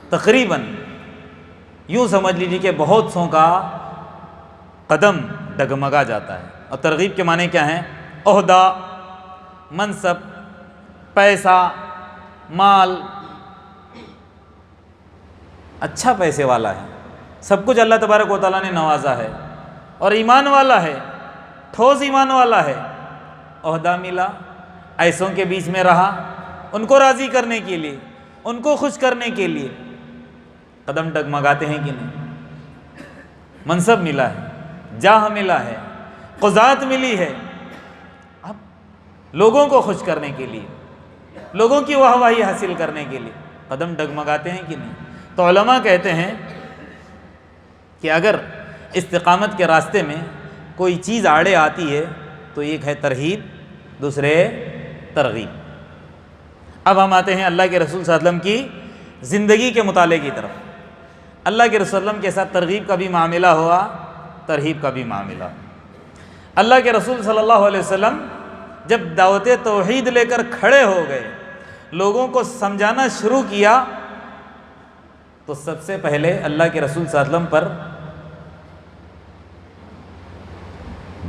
تقریباً یوں سمجھ لیجیے کہ بہت سو کا قدم ڈگمگا جاتا ہے۔ اور ترغیب کے معنی کیا ہیں؟ عہدہ، منصب، پیسہ، مال، اچھا پیسے والا ہے، سب کچھ اللہ تبارک و تعالیٰ نے نوازا ہے، اور ایمان والا ہے، ٹھوس ایمان والا ہے، عہدہ ملا، ایسوں کے بیچ میں رہا، ان کو راضی کرنے کے لیے، ان کو خوش کرنے کے لیے قدم ڈگمگاتے ہیں کہ نہیں؟ منصب ملا ہے، جاہ ملا ہے، قضات ملی ہے، اب لوگوں کو خوش کرنے کے لیے، لوگوں کی واہ واہی حاصل کرنے کے لیے قدم ڈگمگاتے ہیں کہ نہیں؟ تو علماء کہتے ہیں کہ اگر استقامت کے راستے میں کوئی چیز آڑے آتی ہے تو ایک ہے ترہیب، دوسرے ترغیب۔ اب ہم آتے ہیں اللہ کے رسول صلی اللہ علیہ وسلم کی زندگی کے مطالعے کی طرف۔ اللہ کے رسول صلی اللہ علیہ وسلم کے ساتھ ترغیب کا بھی معاملہ ہوا، ترہیب کا بھی معاملہ۔ اللہ کے رسول صلی اللہ علیہ وسلم جب دعوت توحید لے کر کھڑے ہو گئے، لوگوں کو سمجھانا شروع کیا، تو سب سے پہلے اللہ کے رسول صلی اللہ علیہ وسلم پر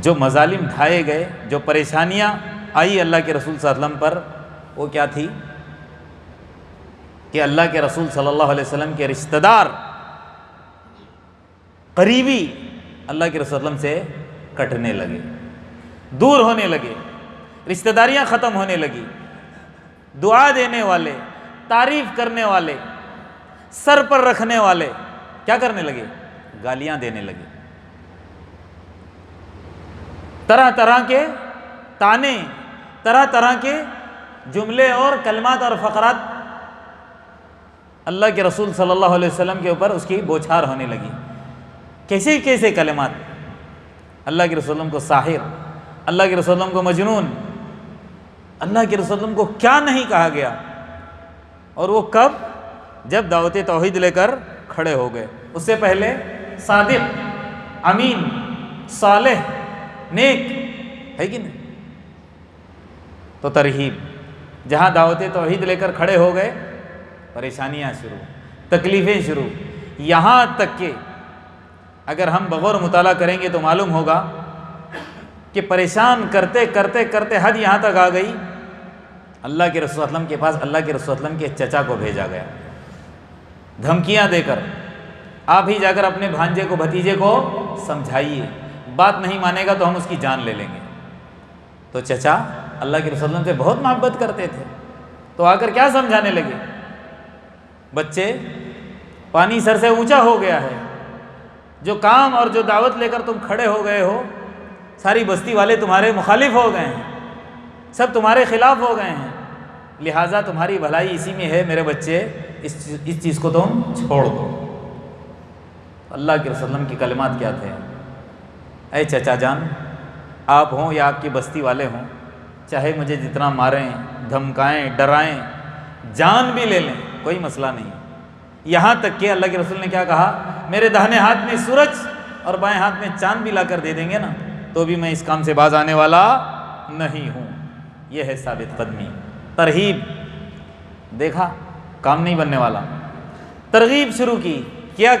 جو مظالم ڈھائے گئے، جو پریشانیاں آئی اللہ کے رسول صلی اللہ علیہ وسلم پر، وہ کیا تھی کہ اللہ کے رسول صلی اللہ علیہ وسلم کے رشتہ دار، قریبی اللہ کے رسول صلی اللہ علیہ وسلم سے کٹنے لگے، دور ہونے لگے، رشتہ داریاں ختم ہونے لگی، دعا دینے والے، تعریف کرنے والے، سر پر رکھنے والے کیا کرنے لگے؟ گالیاں دینے لگے، طرح طرح کے تانے، طرح طرح کے جملے اور کلمات اور فقرات اللہ کے رسول صلی اللہ علیہ وسلم کے اوپر اس کی بوچھار ہونے لگی۔ کیسے کیسے کلمات، اللہ کے رسول کو ساحر، اللہ کے رسول کو مجنون، اللہ کے رسول کو کیا نہیں کہا گیا، اور وہ کب؟ جب دعوت توحید لے کر کھڑے ہو گئے۔ اس سے پہلے صادق، امین، صالح، نیک ہے کہ نہیں؟ تو ترہیب، جہاں دعوت توحید لے کر کھڑے ہو گئے، پریشانیاں شروع، تکلیفیں شروع، یہاں تک کہ اگر ہم بغور مطالعہ کریں گے تو معلوم ہوگا کہ پریشان کرتے کرتے کرتے حد یہاں تک آ گئی، اللہ کے رسول صلی اللہ علیہ وسلم کے پاس اللہ کے رسول صلی اللہ علیہ وسلم کے چچا کو بھیجا گیا، دھمکیاں دے کر، آپ ہی جا کر اپنے بھانجے کو، بھتیجے کو سمجھائیے، بات نہیں مانے گا تو ہم اس کی جان لے لیں گے۔ تو چچا اللہ کے رسول صلی اللہ علیہ وسلم سے بہت محبت کرتے تھے، تو آ کر کیا سمجھانے لگے؟ بچے، پانی سر سے اونچا ہو گیا ہے، جو کام اور جو دعوت لے کر تم کھڑے ہو گئے ہو، ساری بستی والے تمہارے مخالف ہو گئے ہیں، سب تمہارے خلاف ہو گئے ہیں، لہٰذا تمہاری بھلائی اسی میں ہے میرے بچے، اس چیز کو تم چھوڑ دو۔ اللہ کے رسول صلی اللہ علیہ وسلم کے کلمات کیا تھے؟ اے چچا جان، آپ ہوں یا آپ کی بستی والے ہوں، چاہے مجھے جتنا ماریں، دھمکائیں، ڈرائیں، جان بھی لے لیں، کوئی مسئلہ نہیں، یہاں تک کہ اللہ کے رسول نے کیا کہا؟ میرے داہنے ہاتھ میں سورج اور بائیں ہاتھ میں چاند بھی لا کر دے دیں گے نا، تو بھی میں اس کام سے باز آنے والا نہیں ہوں۔ یہ ہے ثابت قدمی، ترہیب۔ دیکھا کام نہیں بننے والا، ترغیب شروع کی، کیا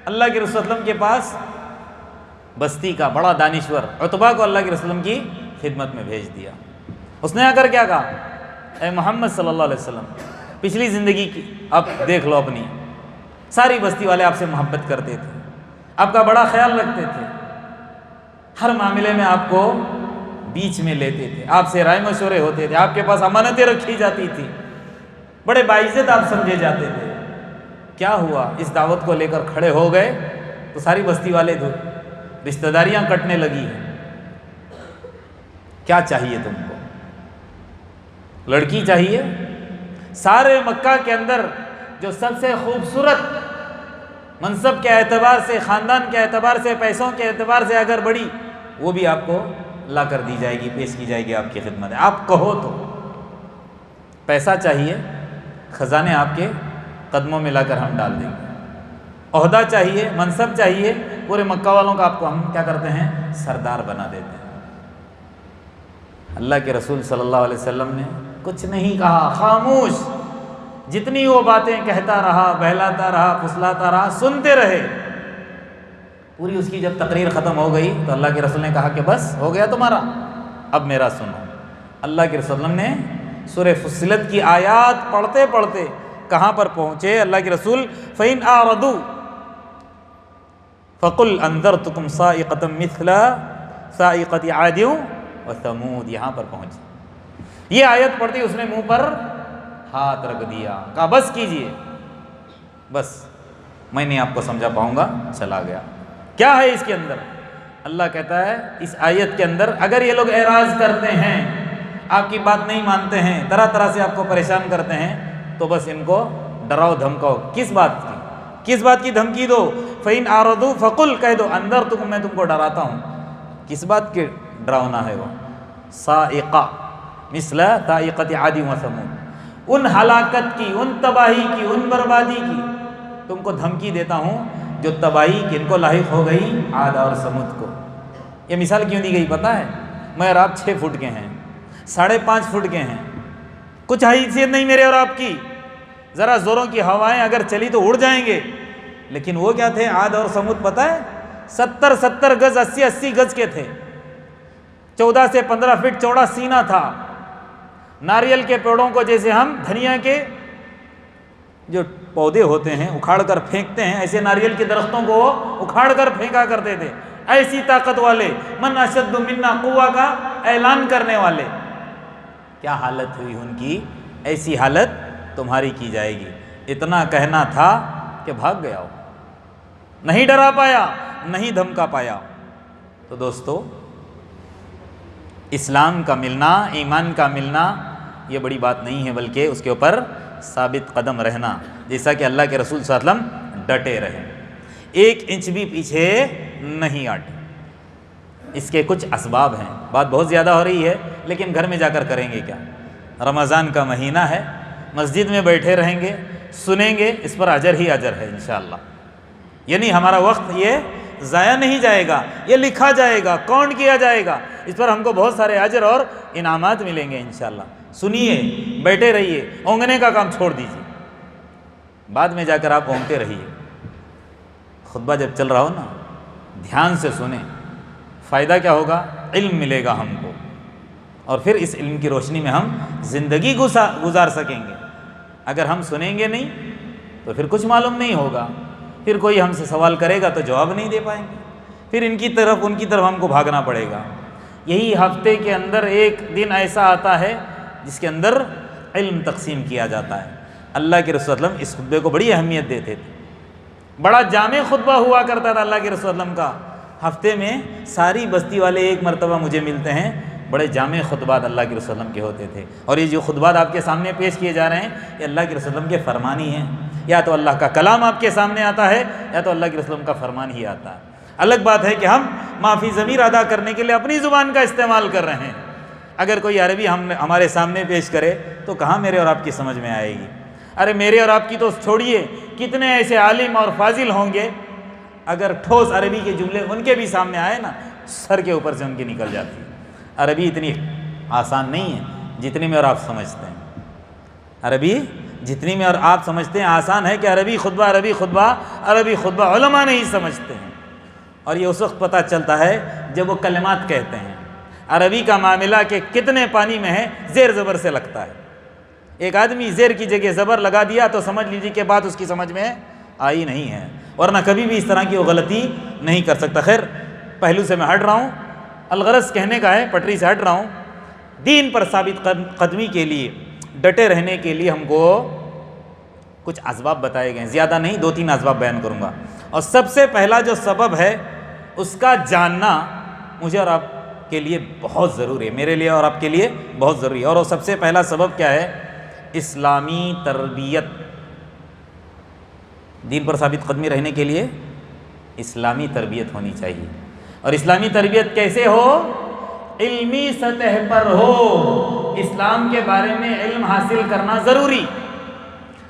اللہ کے رسول صلی اللہ علیہ وسلم کے پاس بستی کا بڑا دانشور عتبہ کو اللہ کے رسول کی خدمت میں بھیج دیا۔ اس نے آ کر کیا کہا؟ اے محمد صلی اللہ علیہ وسلم، پچھلی زندگی کی اب دیکھ لو اپنی، ساری بستی والے آپ سے محبت کرتے تھے، آپ کا بڑا خیال رکھتے تھے، ہر معاملے میں آپ کو بیچ میں لیتے تھے، آپ سے رائے مشورے ہوتے تھے، آپ کے پاس امانتیں رکھی جاتی تھی، بڑے باعزت آپ سمجھے جاتے تھے۔ کیا ہوا؟ اس دعوت کو لے کر کھڑے ہو گئے تو ساری بستی والے رشتہ داریاں کٹنے لگی ہیں. کیا چاہیے تم کو؟ لڑکی چاہیے؟ سارے مکہ کے اندر جو سب سے خوبصورت منصب کے اعتبار سے، خاندان کے اعتبار سے، پیسوں کے اعتبار سے اگر بڑی، وہ بھی آپ کو لا کر دی جائے گی، پیش کی جائے گی آپ کی خدمت میں. آپ کہو تو. پیسہ چاہیے، خزانے آپ کے قدموں میں لا کر ہم ڈال دیں گے. عہدہ چاہیے، منصب چاہیے، پورے مکہ والوں کا آپ کو ہم کیا کرتے ہیں؟ سردار بنا دیتے ہیں. اللہ کے رسول صلی اللہ علیہ وسلم نے کچھ نہیں کہا، خاموش. جتنی وہ باتیں کہتا رہا، بہلاتا رہا، پھسلاتا رہا، سنتے رہے. پوری اس کی جب تقریر ختم ہو گئی تو اللہ کے رسول نے کہا کہ بس ہو گیا تمہارا، اب میرا سنو. اللہ کے رسول نے سورہ فصلت کی آیات پڑھتے پڑھتے کہاں پر پہنچے؟ اللہ کے رسول فَإِنْ أَعْرَضُوا فَقُلْ أَنذَرْتُكُمْ صَاعِقَةً مِثْلَ صَاعِقَةِ عَادٍ وَثَمُودَ. یہاں پر پہنچے. یہ آیت پڑھتی اس نے منہ پر ہاتھ رکھ دیا، کہا بس کیجئے، بس میں نہیں آپ کو سمجھا پاؤں گا. چلا گیا. کیا ہے اس کے اندر؟ اللہ کہتا ہے اس آیت کے اندر اگر یہ لوگ اعراض کرتے ہیں، آپ کی بات نہیں مانتے ہیں، طرح طرح سے آپ کو پریشان کرتے ہیں، تو بس ان کو ڈراؤ دھمکاؤ. کس بات کی؟ کس بات کی دھمکی دو؟ فَإِنْ أَعْرَضُوا فَقُلْ کہہ دو أَنذَرْتُكُمْ میں تم کو ڈراتا ہوں. کس بات کے ڈراؤنا ہے وہ؟ صاعقہ مثل صاعقۃ عاد وثمود. ان ہلاکت کی، ان تباہی کی، ان بربادی کی تم کو دھمکی دیتا ہوں جو تباہی کن کو لاحق ہو گئی؟ عاد اور سمود کو. یہ مثال کیوں دی گئی پتہ ہے؟ میں اور آپ 6 فٹ کے ہیں، 5.5 فٹ کے ہیں، کچھ حیثیت نہیں میرے اور آپ کی. ذرا زوروں کی ہوائیں اگر چلی تو اڑ جائیں گے. لیکن وہ کیا تھے؟ عاد اور سمود. پتہ ہے 70 گز 80 گز کے تھے. 14 سے 15 فٹ چوڑا سینہ تھا. ناریل کے پیڑوں کو جیسے ہم دھنیا کے جو پودے ہوتے ہیں اکھاڑ کر پھینکتے ہیں، ایسے ناریل کے درختوں کو اکھاڑ کر پھینکا کرتے تھے. ایسی طاقت والے، من اشد منا قوہ کا اعلان کرنے والے. کیا حالت ہوئی ان کی؟ ایسی حالت تمہاری کی جائے گی. اتنا کہنا تھا کہ بھاگ گیا ہو، نہیں ڈرا پایا، نہیں دھمکا پایا. تو دوستو، اسلام کا ملنا، ایمان کا ملنا یہ بڑی بات نہیں ہے، بلکہ اس کے اوپر ثابت قدم رہنا، جیسا کہ اللہ کے رسول صلی اللہ علیہ وسلم ڈٹے رہے، 1 انچ بھی پیچھے نہیں ہٹے. اس کے کچھ اسباب ہیں. بات بہت زیادہ ہو رہی ہے لیکن گھر میں جا کر کریں گے کیا؟ رمضان کا مہینہ ہے، مسجد میں بیٹھے رہیں گے، سنیں گے، اس پر اجر ہی اجر ہے انشاءاللہ. یعنی ہمارا وقت یہ ضائع نہیں جائے گا، یہ لکھا جائے گا، کاؤنٹ کیا جائے گا. اس پر ہم کو بہت سارے اجر اور انعامات ملیں گے انشاءاللہ. سنیے، بیٹھے رہیے، اونگنے کا کام چھوڑ دیجیے، بعد میں جا کر آپ اونگتے رہیے. خطبہ جب چل رہا ہو نا، دھیان سے سنیں. فائدہ کیا ہوگا؟ علم ملے گا ہم کو، اور پھر اس علم کی روشنی میں ہم زندگی گزار سکیں گے. اگر ہم سنیں گے نہیں تو پھر کچھ معلوم نہیں ہوگا، پھر کوئی ہم سے سوال کرے گا تو جواب نہیں دے پائیں گے، پھر ان کی طرف ہم کو بھاگنا پڑے گا. یہی ہفتے کے اندر ایک دن ایسا آتا ہے جس کے اندر علم تقسیم کیا جاتا ہے. اللہ کے رسول صلی اللہ علیہ وسلم اس خطبے کو بڑی اہمیت دیتے تھے. بڑا جامع خطبہ ہوا کرتا تھا اللہ کے رسول صلی اللہ علیہ وسلم کا. ہفتے میں ساری بستی والے ایک مرتبہ مجھے ملتے ہیں. بڑے جامع خطبات اللہ کے رسول صلی اللہ علیہ وسلم کے ہوتے تھے. اور یہ جو خطبات آپ کے سامنے پیش کیے جا رہے ہیں یہ اللہ کے رسول صلی اللہ علیہ وسلم کے فرمان ہی ہیں. یا تو اللہ کا کلام آپ کے سامنے آتا ہے یا تو اللہ کے رسول صلی اللہ علیہ وسلم کا فرمان ہی آتا ہے. الگ بات ہے کہ ہم معافی ضمیر ادا کرنے کے لیے اپنی زبان کا استعمال کر رہے ہیں. اگر کوئی عربی ہمارے سامنے پیش کرے تو کہاں میرے اور آپ کی سمجھ میں آئے گی؟ ارے میرے اور آپ کی تو چھوڑیے، کتنے ایسے عالم اور فاضل ہوں گے اگر ٹھوس عربی کے جملے ان کے بھی سامنے آئے نا، سر کے اوپر سے ان کی نکل جاتی ہے. عربی اتنی آسان نہیں ہے جتنی میں اور آپ سمجھتے ہیں. عربی جتنی میں اور آپ سمجھتے ہیں آسان ہے کہ عربی خطبہ علماء نہیں سمجھتے ہیں. اور یہ اس وقت پتہ چلتا ہے جب وہ کلمات کہتے ہیں. عربی کا معاملہ کہ کتنے پانی میں ہے، زیر زبر سے لگتا ہے. ایک آدمی زیر کی جگہ زبر لگا دیا تو سمجھ لیجیے کہ بات اس کی سمجھ میں آئی نہیں ہے، ورنہ کبھی بھی اس طرح کی وہ غلطی نہیں کر سکتا. خیر، پہلو سے میں ہٹ رہا ہوں، الغرض کہنے کا ہے، پٹری سے ہٹ رہا ہوں. دین پر ثابت قدمی کے لیے، ڈٹے رہنے کے لیے ہم کو کچھ اسباب بتائے گئے ہیں. زیادہ نہیں، 2-3 اسباب بیان کروں گا. اور سب سے پہلا جو سبب ہے اس کا جاننا مجھے اور آپ کے لیے بہت ضروری ہے، میرے لیے اور آپ کے لیے بہت ضروری ہے۔ اور وہ سب سے پہلا سبب کیا ہے؟ اسلامی تربیت۔ دین پر ثابت قدمی رہنے کے لیے اسلامی تربیت ہونی چاہیے۔ اور اسلامی تربیت کیسے ہو؟ علمی سطح پر ہو، اسلام کے بارے میں علم حاصل کرنا ضروری۔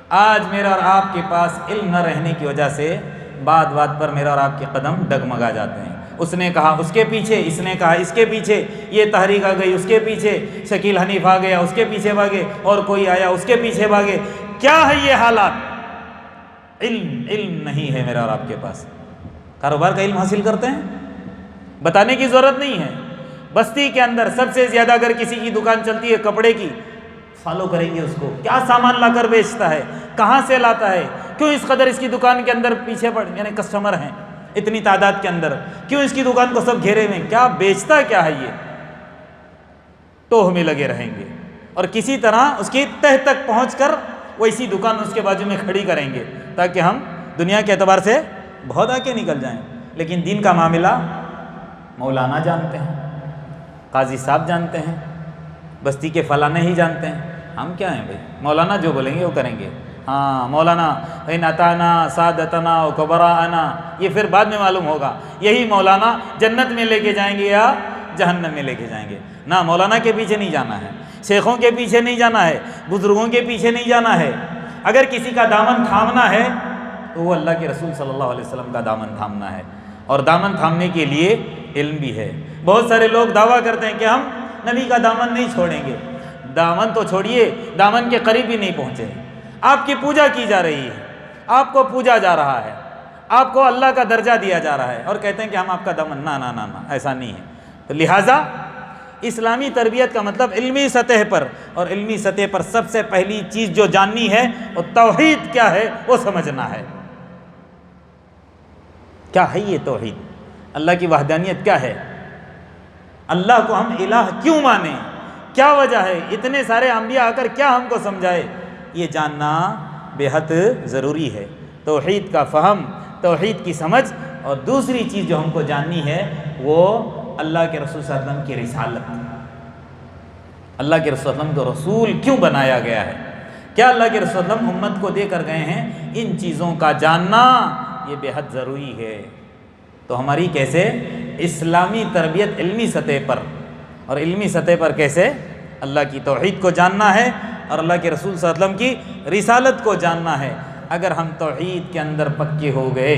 آج میرا اور آپ کے پاس علم نہ رہنے کی وجہ سے بات بات پر میرا اور آپ کے قدم ڈگمگا جاتے ہیں۔ اس نے کہا اس کے پیچھے، اس نے کہا اس کے پیچھے، یہ تحریک آ گئی اس کے پیچھے، شکیل حنیف آ گیا اس کے پیچھے بھاگے، اور کوئی آیا اس کے پیچھے بھاگے۔ کیا ہے یہ حالات؟ علم نہیں ہے میرا اور آپ کے پاس۔ کاروبار کا علم حاصل کرتے ہیں، بتانے کی ضرورت نہیں ہے۔ بستی کے اندر سب سے زیادہ اگر کسی کی دکان چلتی ہے کپڑے کی، فالو کریں گے اس کو، کیا سامان لا کر بیچتا ہے، کہاں سے لاتا ہے، کیوں اس قدر اس کی دکان کے اندر پیچھے پڑ، یعنی کسٹمر ہیں اتنی تعداد کے اندر، کیوں اس کی دکان کو سب گھیرے میں، کیا بیچتا کیا ہے یہ؟ تو ہمیں لگے رہیں گے اور کسی طرح اس کی تہ تک پہنچ کر وہ اسی دکان اس کے بازو میں کھڑی کریں گے تاکہ ہم دنیا کے اعتبار سے بہت آگے نکل جائیں۔ لیکن دین کا معاملہ مولانا جانتے ہیں، قاضی صاحب جانتے ہیں، بستی کے فلاں ہی جانتے ہیں، ہم کیا ہیں بھائی؟ مولانا جو بولیں گے وہ کریں گے۔ ہاں مولانا ان اتانا سادتنا و کبراءنا، یہ پھر بعد میں معلوم ہوگا یہی مولانا جنت میں لے کے جائیں گے یا جہنم میں لے کے جائیں گے۔ نہ مولانا کے پیچھے نہیں جانا ہے، شیخوں کے پیچھے نہیں جانا ہے، بزرگوں کے پیچھے نہیں جانا ہے۔ اگر کسی کا دامن تھامنا ہے تو وہ اللہ کے رسول صلی اللہ علیہ وسلم کا دامن تھامنا ہے، اور دامن تھامنے کے لیے علم بھی ہے۔ بہت سارے لوگ دعویٰ کرتے ہیں کہ ہم نبی کا دامن نہیں چھوڑیں گے۔ دامن تو چھوڑیے، دامن کے قریب ہی نہیں پہنچے۔ آپ کی پوجا کی جا رہی ہے، آپ کو پوجا جا رہا ہے، آپ کو اللہ کا درجہ دیا جا رہا ہے، اور کہتے ہیں کہ ہم آپ کا دامن، نہ نہ نہ نہ، ایسا نہیں ہے۔ تو لہٰذا اسلامی تربیت کا مطلب علمی سطح پر، اور علمی سطح پر سب سے پہلی چیز جو جاننی ہے وہ توحید کیا ہے وہ سمجھنا ہے۔ کیا ہے یہ توحید؟ اللہ کی وحدانیت کیا ہے؟ اللہ کو ہم الہ کیوں مانیں؟ کیا وجہ ہے؟ اتنے سارے انبیاء آ کر کیا ہم کو سمجھائے؟ یہ جاننا بے حد ضروری ہے۔ توحید کا فہم، توحید کی سمجھ، اور دوسری چیز جو ہم کو جاننی ہے وہ اللہ کے رسول صلی اللہ علیہ وسلم کی رسالت۔ اللہ کے رسول صلی اللہ علیہ وسلم کو رسول کیوں بنایا گیا ہے؟ کیا اللہ کے رسول صلی اللہ علیہ وسلم امت کو دے کر گئے ہیں؟ ان چیزوں کا جاننا یہ بے حد ضروری ہے۔ تو ہماری کیسے اسلامی تربیت علمی سطح پر، اور علمی سطح پر کیسے اللہ کی توحید کو جاننا ہے اور اللہ کے رسول صلی اللہ علیہ وسلم کی رسالت کو جاننا ہے۔ اگر ہم توحید کے اندر پکے ہو گئے،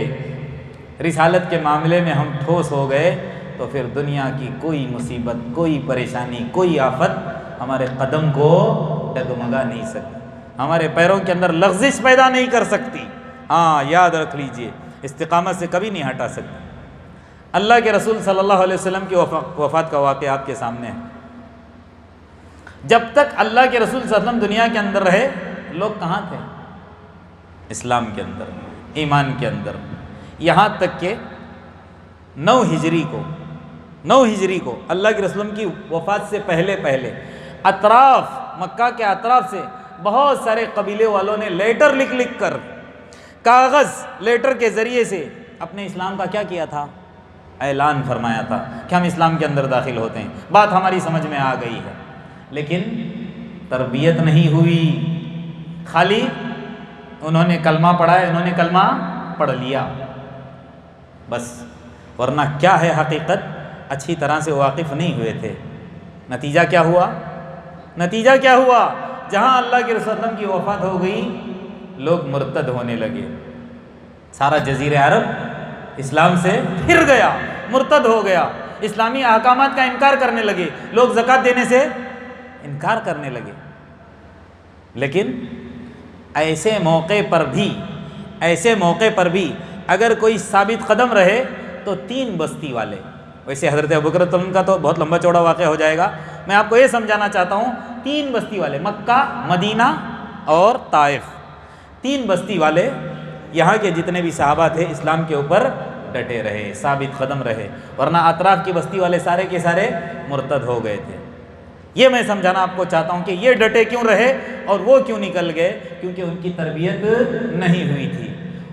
رسالت کے معاملے میں ہم ٹھوس ہو گئے، تو پھر دنیا کی کوئی مصیبت، کوئی پریشانی، کوئی آفت ہمارے قدم کو ڈگمگا نہیں سکتی، ہمارے پیروں کے اندر لغزش پیدا نہیں کر سکتی۔ ہاں یاد رکھ لیجئے، استقامت سے کبھی نہیں ہٹا سکتی۔ اللہ کے رسول صلی اللہ علیہ وسلم کی وفات کا واقعہ آپ کے سامنے ہے۔ جب تک اللہ کے رسول صلی اللہ علیہ وسلم دنیا کے اندر رہے، لوگ کہاں تھے؟ اسلام کے اندر، ایمان کے اندر، یہاں تک کہ 9 ہجری کو اللہ کے رسول کی وفات سے پہلے اطراف، مکہ کے اطراف سے بہت سارے قبیلے والوں نے لیٹر لکھ کر، کاغذ لیٹر کے ذریعے سے اپنے اسلام کا کیا کیا تھا؟ اعلان فرمایا تھا کہ ہم اسلام کے اندر داخل ہوتے ہیں۔ بات ہماری سمجھ میں آ گئی ہے، لیکن تربیت نہیں ہوئی، خالی انہوں نے کلمہ پڑھا ہے، انہوں نے کلمہ پڑھ لیا بس، ورنہ کیا ہے حقیقت اچھی طرح سے واقف نہیں ہوئے تھے۔ نتیجہ کیا ہوا؟ جہاں اللہ کے رسول کی وفات ہو گئی، لوگ مرتد ہونے لگے۔ سارا جزیرہ عرب اسلام سے پھر گیا، مرتد ہو گیا، اسلامی احکامات کا انکار کرنے لگے، لوگ زکوٰۃ دینے سے انکار کرنے لگے۔ لیکن ایسے موقع پر بھی اگر کوئی ثابت قدم رہے تو 3 بستی والے، ویسے حضرت ابوبکر رضی اللہ عنہ کا تو بہت لمبا چوڑا واقعہ ہو جائے گا، میں آپ کو یہ سمجھانا چاہتا ہوں، 3 بستی والے، مکہ، مدینہ اور طائف، 3 بستی والے، یہاں کے جتنے بھی صحابہ تھے اسلام کے اوپر ڈٹے رہے، ثابت قدم رہے، ورنہ اطراف کی بستی والے سارے کے سارے مرتد ہو گئے تھے۔ یہ میں سمجھانا آپ کو چاہتا ہوں کہ یہ ڈٹے کیوں رہے اور وہ کیوں نکل گئے، کیونکہ ان کی تربیت نہیں ہوئی تھی۔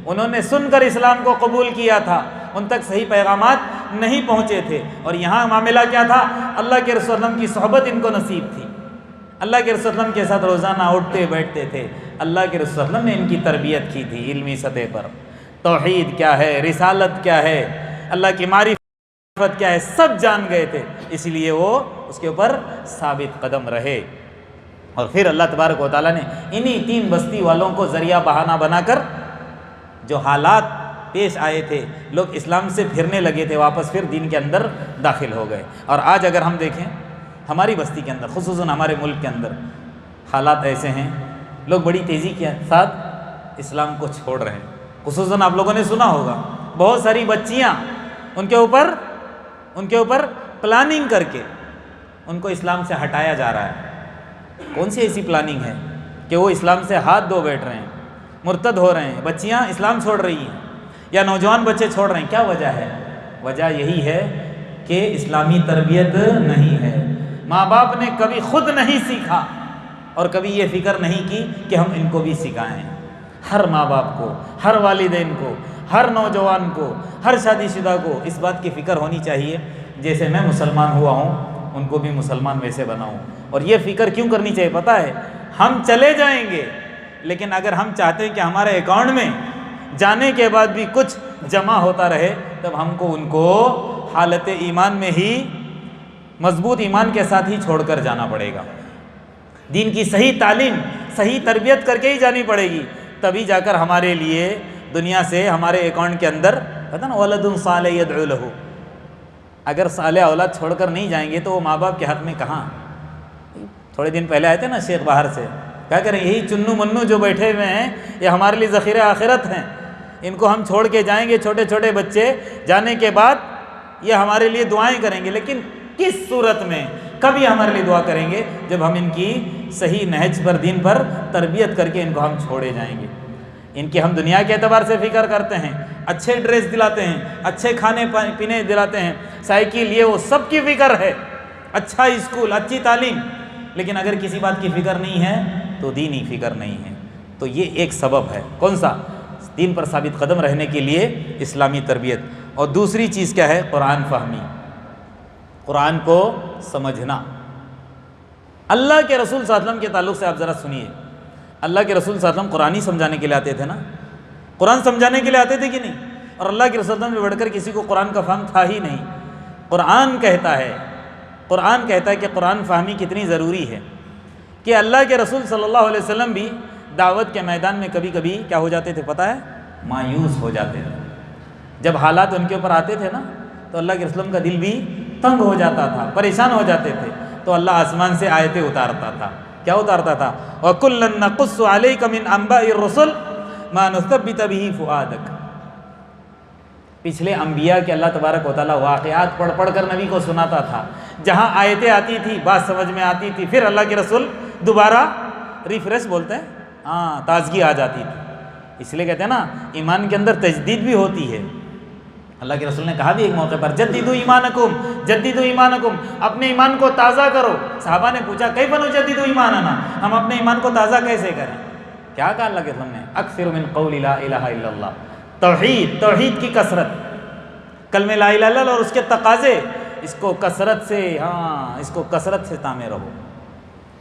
انہوں نے سن کر اسلام کو قبول کیا تھا، ان تک صحیح پیغامات نہیں پہنچے تھے، اور یہاں معاملہ کیا تھا؟ اللہ کے رسول اللہ کی صحبت ان کو نصیب تھی، اللہ کے رسول اللہ کے ساتھ روزانہ اٹھتے بیٹھتے تھے، اللہ کے رسول اللہ نے ان کی تربیت کی تھی علمی سطح پر، توحید کیا ہے، رسالت کیا ہے، اللہ کی معرفت کیا ہے، سب جان گئے تھے، اس لیے وہ اس کے اوپر ثابت قدم رہے۔ اور پھر اللہ تبارک و تعالیٰ نے انہی 3 بستی والوں کو ذریعہ بہانہ بنا کر جو حالات پیش آئے تھے، لوگ اسلام سے پھرنے لگے تھے، واپس پھر دین کے اندر داخل ہو گئے۔ اور آج اگر ہم دیکھیں ہماری بستی کے اندر، خصوصاً ہمارے ملک کے اندر حالات ایسے ہیں، لوگ بڑی تیزی کے ساتھ اسلام کو چھوڑ رہے ہیں۔ خصوصاً آپ لوگوں نے سنا ہوگا بہت ساری بچیاں ان کے اوپر پلاننگ کر کے ان کو اسلام سے ہٹایا جا رہا ہے۔ کون سی ایسی پلاننگ ہے کہ وہ اسلام سے ہاتھ دھو بیٹھ رہے ہیں، مرتد ہو رہے ہیں، بچیاں اسلام چھوڑ رہی ہیں یا نوجوان بچے چھوڑ رہے ہیں؟ کیا وجہ ہے؟ وجہ یہی ہے کہ اسلامی تربیت نہیں ہے، ماں باپ نے کبھی خود نہیں سیکھا اور کبھی یہ فکر نہیں کی کہ ہم ان کو بھی سکھائیں۔ ہر ماں باپ کو، ہر والدین کو، ہر نوجوان کو، ہر شادی شدہ کو اس بات کی فکر ہونی چاہیے جیسے میں مسلمان ہوا ہوں ان کو بھی مسلمان ویسے بناؤں۔ اور یہ فکر کیوں کرنی چاہیے پتہ ہے؟ ہم چلے جائیں گے لیکن اگر ہم چاہتے ہیں کہ ہمارے اکاؤنٹ میں جانے کے بعد بھی کچھ جمع ہوتا رہے، تب ہم کو ان کو حالت ایمان میں ہی، مضبوط ایمان کے ساتھ ہی چھوڑ کر جانا پڑے گا۔ دین کی صحیح تعلیم، صحیح تربیت کر کے ہی جانی پڑے گی، تبھی جا کر ہمارے لیے دنیا سے ہمارے اکاؤنٹ کے اندر پتہ نا ولد صالح یدعو لہ، اگر صالح اولاد چھوڑ کر نہیں جائیں گے تو وہ ماں باپ کے حق میں کہاں؟ تھوڑے دن پہلے آئے تھے نا شیخ باہر سے، کیا کریں یہی چنو منو جو بیٹھے ہوئے ہیں یہ ہمارے لیے ذخیرہ آخرت ہیں، ان کو ہم چھوڑ کے جائیں گے، چھوٹے چھوٹے بچے جانے کے بعد یہ ہمارے لیے دعائیں کریں گے، لیکن کس صورت میں؟ کبھی ہمارے لیے دعا کریں گے جب ہم ان کی صحیح نہج پر، دین پر تربیت کر کے ان کو ہم چھوڑے جائیں گے۔ ان کی ہم دنیا کے اعتبار سے فکر کرتے ہیں، اچھے ڈریس دلاتے ہیں، اچھے کھانے پینے دلاتے ہیں، سائیکل، یہ وہ سب کی فکر ہے، اچھا اسکول، اچھی تعلیم، لیکن اگر کسی بات کی فکر نہیں ہے تو دینی فکر نہیں ہے۔ تو یہ ایک سبب ہے، کون سا؟ دین پر ثابت قدم رہنے کے لیے اسلامی تربیت۔ اور دوسری چیز کیا ہے؟ قرآن فہمی، قرآن کو سمجھنا۔ اللہ کے رسول صلی اللہ علیہ وسلم کے تعلق سے آپ ذرا سنیے، اللہ کے رسول صلی اللہ علیہ وسلم قرآن ہی سمجھانے کے لیے آتے تھے نا، قرآن سمجھانے کے لیے آتے تھے کہ نہیں؟ اور اللہ کے رسول صلی اللہ علیہ وسلم سے بڑھ کر کسی کو قرآن کا فہم تھا ہی نہیں۔ قرآن کہتا ہے کہ قرآن فہمی کتنی ضروری ہے کہ اللہ کے رسول صلی اللہ علیہ وسلم بھی دعوت کے میدان میں کبھی کبھی کیا ہو جاتے تھے پتہ ہے؟ مایوس ہو جاتے تھے۔ جب حالات ان کے اوپر آتے تھے نا تو اللہ کے رسول کا دل بھی تنگ ہو جاتا تھا، پریشان ہو جاتے تھے، تو اللہ آسمان سے آیتیں اتارتا تھا۔ کیا اتارتا تھا؟ وَكُلًّا نَقُصُّ عَلَيْكَ مِنْ أَنْبَاءِ الرُّسُلِ مَا نُثَبِّتَ بِهِ فُؤَادَكَ۔ پچھلے انبیاء کے اللہ تبارک و تعالیٰ واقعات پڑھ پڑھ کر نبی کو سناتا تھا، جہاں آیتیں آتی تھی بات سمجھ میں آتی تھی، پھر اللہ کے رسول دوبارہ ریفریش بولتے ہیں، تازگی آ جاتی تھی۔ اس لیے کہتے ہیں نا ایمان کے اندر تجدید بھی ہوتی ہے۔ اللہ کے رسول نے کہا بھی ایک موقع پر جددوا ایمانکم، جددوا ایمانکم، اپنے ایمان کو تازہ کرو۔ صحابہ نے پوچھا کیف نجدد ایماننا، ہم اپنے ایمان کو تازہ کیسے کریں؟ کیا کہا اللہ کے رسول نے؟ اکثر من قول لا الہ الا اللہ، توحید کی کثرت، کلمہ لا الہ الا اللہ اور اس کے تقاضے، اس کو کثرت سے تامے رہو۔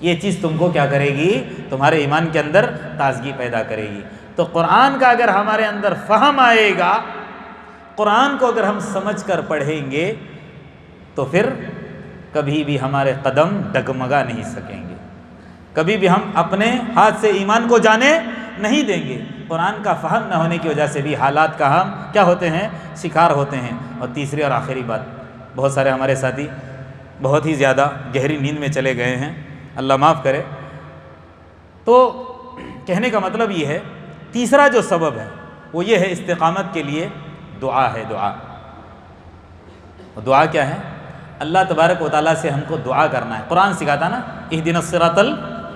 یہ چیز تم کو کیا کرے گی؟ تمہارے ایمان کے اندر تازگی پیدا کرے گی۔ تو قرآن کا اگر ہمارے اندر فہم آئے گا، قرآن کو اگر ہم سمجھ کر پڑھیں گے تو پھر کبھی بھی ہمارے قدم ڈگمگا نہیں سکیں گے، کبھی بھی ہم اپنے ہاتھ سے ایمان کو جانے نہیں دیں گے۔ قرآن کا فہم نہ ہونے کی وجہ سے بھی حالات کا ہم کیا ہوتے ہیں؟ شکار ہوتے ہیں۔ اور تیسری اور آخری بات، بہت سارے ہمارے ساتھی بہت ہی زیادہ گہری نیند میں چلے گئے ہیں، اللہ معاف کرے۔ تو کہنے کا مطلب یہ ہے، تیسرا جو سبب ہے وہ یہ ہے استقامت کے لیے دعا ہے۔ دعا کیا ہے؟ اللہ تبارک و تعالیٰ سے ہم کو دعا کرنا ہے۔ قرآن سکھاتا نا اہدنا الصراط،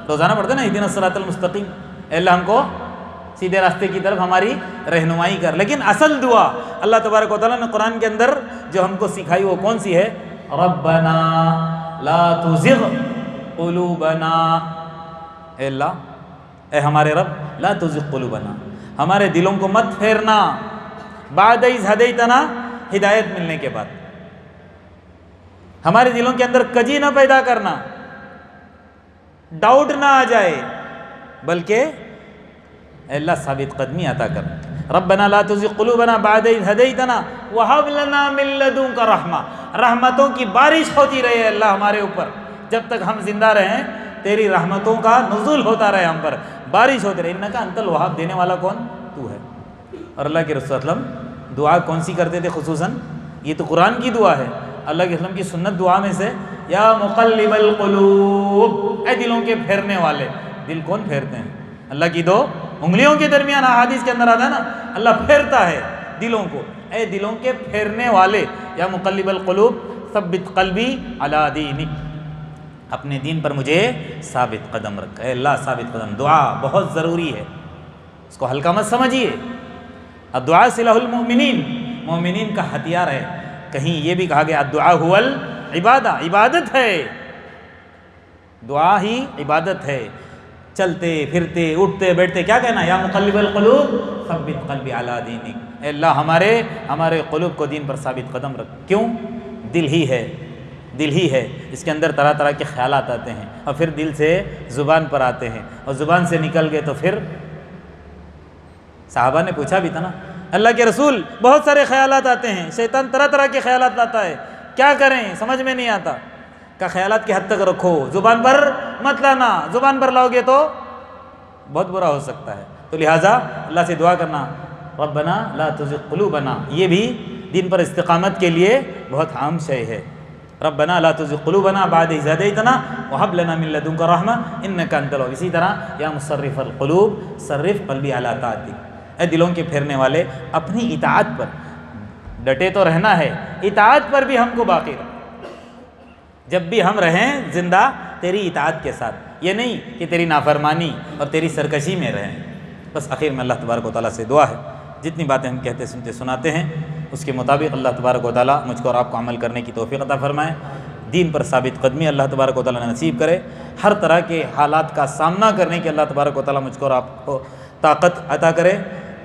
روزانہ پڑھتے نا اہدنا الصراط المستقیم، اے اللہ ہم کو سیدھے راستے کی طرف ہماری رہنمائی کر۔ لیکن اصل دعا اللہ تبارک و تعالیٰ نے قرآن کے اندر جو ہم کو سکھائی وہ کون سی ہے؟ ربنا لا تزغ قلوبنا، اے اللہ، اے ہمارے رب، لا تزغ قلوبنا، ہمارے دلوں کو مت پھیرنا، بعد اذ ہدیتنا، ہدایت ملنے کے بعد۔ ہمارے دلوں کے اندر کجی نہ پیدا کرنا، ڈاؤٹ نہ آ جائے، بلکہ اے اللہ ثابت قدمی عطا کر۔ ربنا لا تزغ قلوبنا بعد اذ ہدیتنا وہب لنا من لدنک رحمہ، رحمتوں کی بارش ہوتی رہے اللہ ہمارے اوپر، جب تک ہم زندہ رہیں تیری رحمتوں کا نزول ہوتا رہے ہم پر، بارش ہوتی رہے۔ انکا انت الوہاب، دینے والا کون؟ تو ہے۔ اور اللہ کے رسول صلی اللہ علیہ وسلم دعا کون سی کرتے تھے خصوصاً؟ یہ تو قرآن کی دعا ہے، اللہ کے وسلم کی سنت دعا میں سے یا مقلب القلوب، اے دلوں کے پھیرنے والے۔ دل کون پھیرتے ہیں؟ اللہ کی دو انگلیوں کے درمیان، احادیث کے اندر آتا ہے نا، اللہ پھیرتا ہے دلوں کو۔ اے دلوں کے پھیرنے والے، یا مقلب القلوب ثبت قلبی علی دینک، اپنے دین پر مجھے ثابت قدم رکھ۔ اے اللہ ثابت قدم، دعا بہت ضروری ہے، اس کو ہلکا مت سمجھیے۔ الدعاء سلاح المؤمنین، مومنین کا ہتھیار ہے۔ کہیں یہ بھی کہا گیا الدعاء هو العبادہ، عبادت ہے، دعا ہی عبادت ہے۔ چلتے پھرتے اٹھتے بیٹھتے کیا کہنا؟ یا مقلب القلوب ثبت قلبی علی دینک، اے اللہ ہمارے قلوب کو دین پر ثابت قدم رکھ۔ کیوں؟ دل ہی ہے، اس کے اندر طرح طرح کے خیالات آتے ہیں، اور پھر دل سے زبان پر آتے ہیں، اور زبان سے نکل گئے تو پھر صحابہ نے پوچھا بھی تھا نا، اللہ کے رسول بہت سارے خیالات آتے ہیں، شیطان طرح طرح کے خیالات لاتا ہے، کیا کریں سمجھ میں نہیں آتا۔ کا خیالات کی حد تک رکھو، زبان پر مت لانا، زبان پر لاؤ گے تو بہت برا ہو سکتا ہے۔ تو لہٰذا اللہ سے دعا کرنا ربنا لا تزغ قلوبنا، یہ بھی دین پر استقامت کے لیے بہت عام شے ہے۔ ربنا لا تزغ قلوبنا بعد اذ ہدیتنا وہب لنا من لدنک رحمہ انک انت الوہاب۔ اسی طرح یا مصرف القلوب صرف قلبی علی طاعتک، اے دلوں کے پھیرنے والے اپنی اطاعت پر ڈٹے تو رہنا ہے، اطاعت پر بھی ہم کو باقی رکھ، جب بھی ہم رہیں زندہ تیری اطاعت کے ساتھ، یہ نہیں کہ تیری نافرمانی اور تیری سرکشی میں رہیں۔ بس آخر میں اللہ تبارک و تعالیٰ سے دعا ہے، جتنی باتیں ہم کہتے سنتے سناتے ہیں اس کے مطابق اللہ تبارک و تعالیٰ مجھ کو اور آپ کو عمل کرنے کی توفیق عطا فرمائے، دین پر ثابت قدمی اللہ تبارک و تعالیٰ نے نصیب کرے، ہر طرح کے حالات کا سامنا کرنے کی اللہ تبارک و تعالیٰ مجھ کو اور آپ کو طاقت عطا کرے،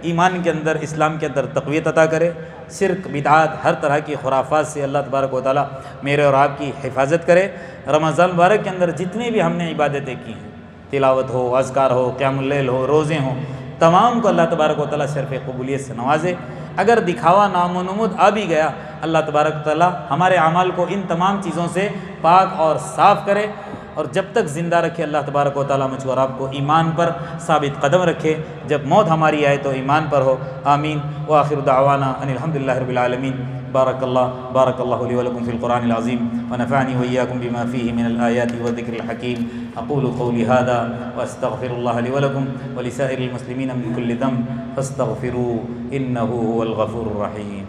ایمان کے اندر اسلام کے اندر تقویت عطا کرے، شرک بدعات ہر طرح کی خرافات سے اللہ تبارک و تعالیٰ میرے اور آپ کی حفاظت کرے۔ رمضان مبارک کے اندر جتنی بھی ہم نے عبادتیں کی ہیں، تلاوت ہو، اذکار ہو، قیام اللیل ہو، روزے ہوں، تمام کو اللہ تبارک و تعالیٰ شرف قبولیت سے نوازے۔ اگر دکھاوا نام و نمود آ بھی گیا، اللہ تبارک و تعالیٰ ہمارے اعمال کو ان تمام چیزوں سے پاک اور صاف کرے، اور جب تک زندہ رکھے اللہ تبارک و تعالیٰ مجھ کو اور آپ کو ایمان پر ثابت قدم رکھے، جب موت ہماری آئے تو ایمان پر ہو۔ آمین وآخر دعوانا ان الحمدللہ رب العالمین۔ بارک اللہ لی ولکم فی القرآن العظیم ونفعنی وإیاکم بما فیہ من الآیات والذکر الحکیم۔ اقول قولی ھذا واستغفر اللہ لی ولکم ولسائر المسلمین من کل ذنب فاستغفروہ انہ هو الغفور الرحیم۔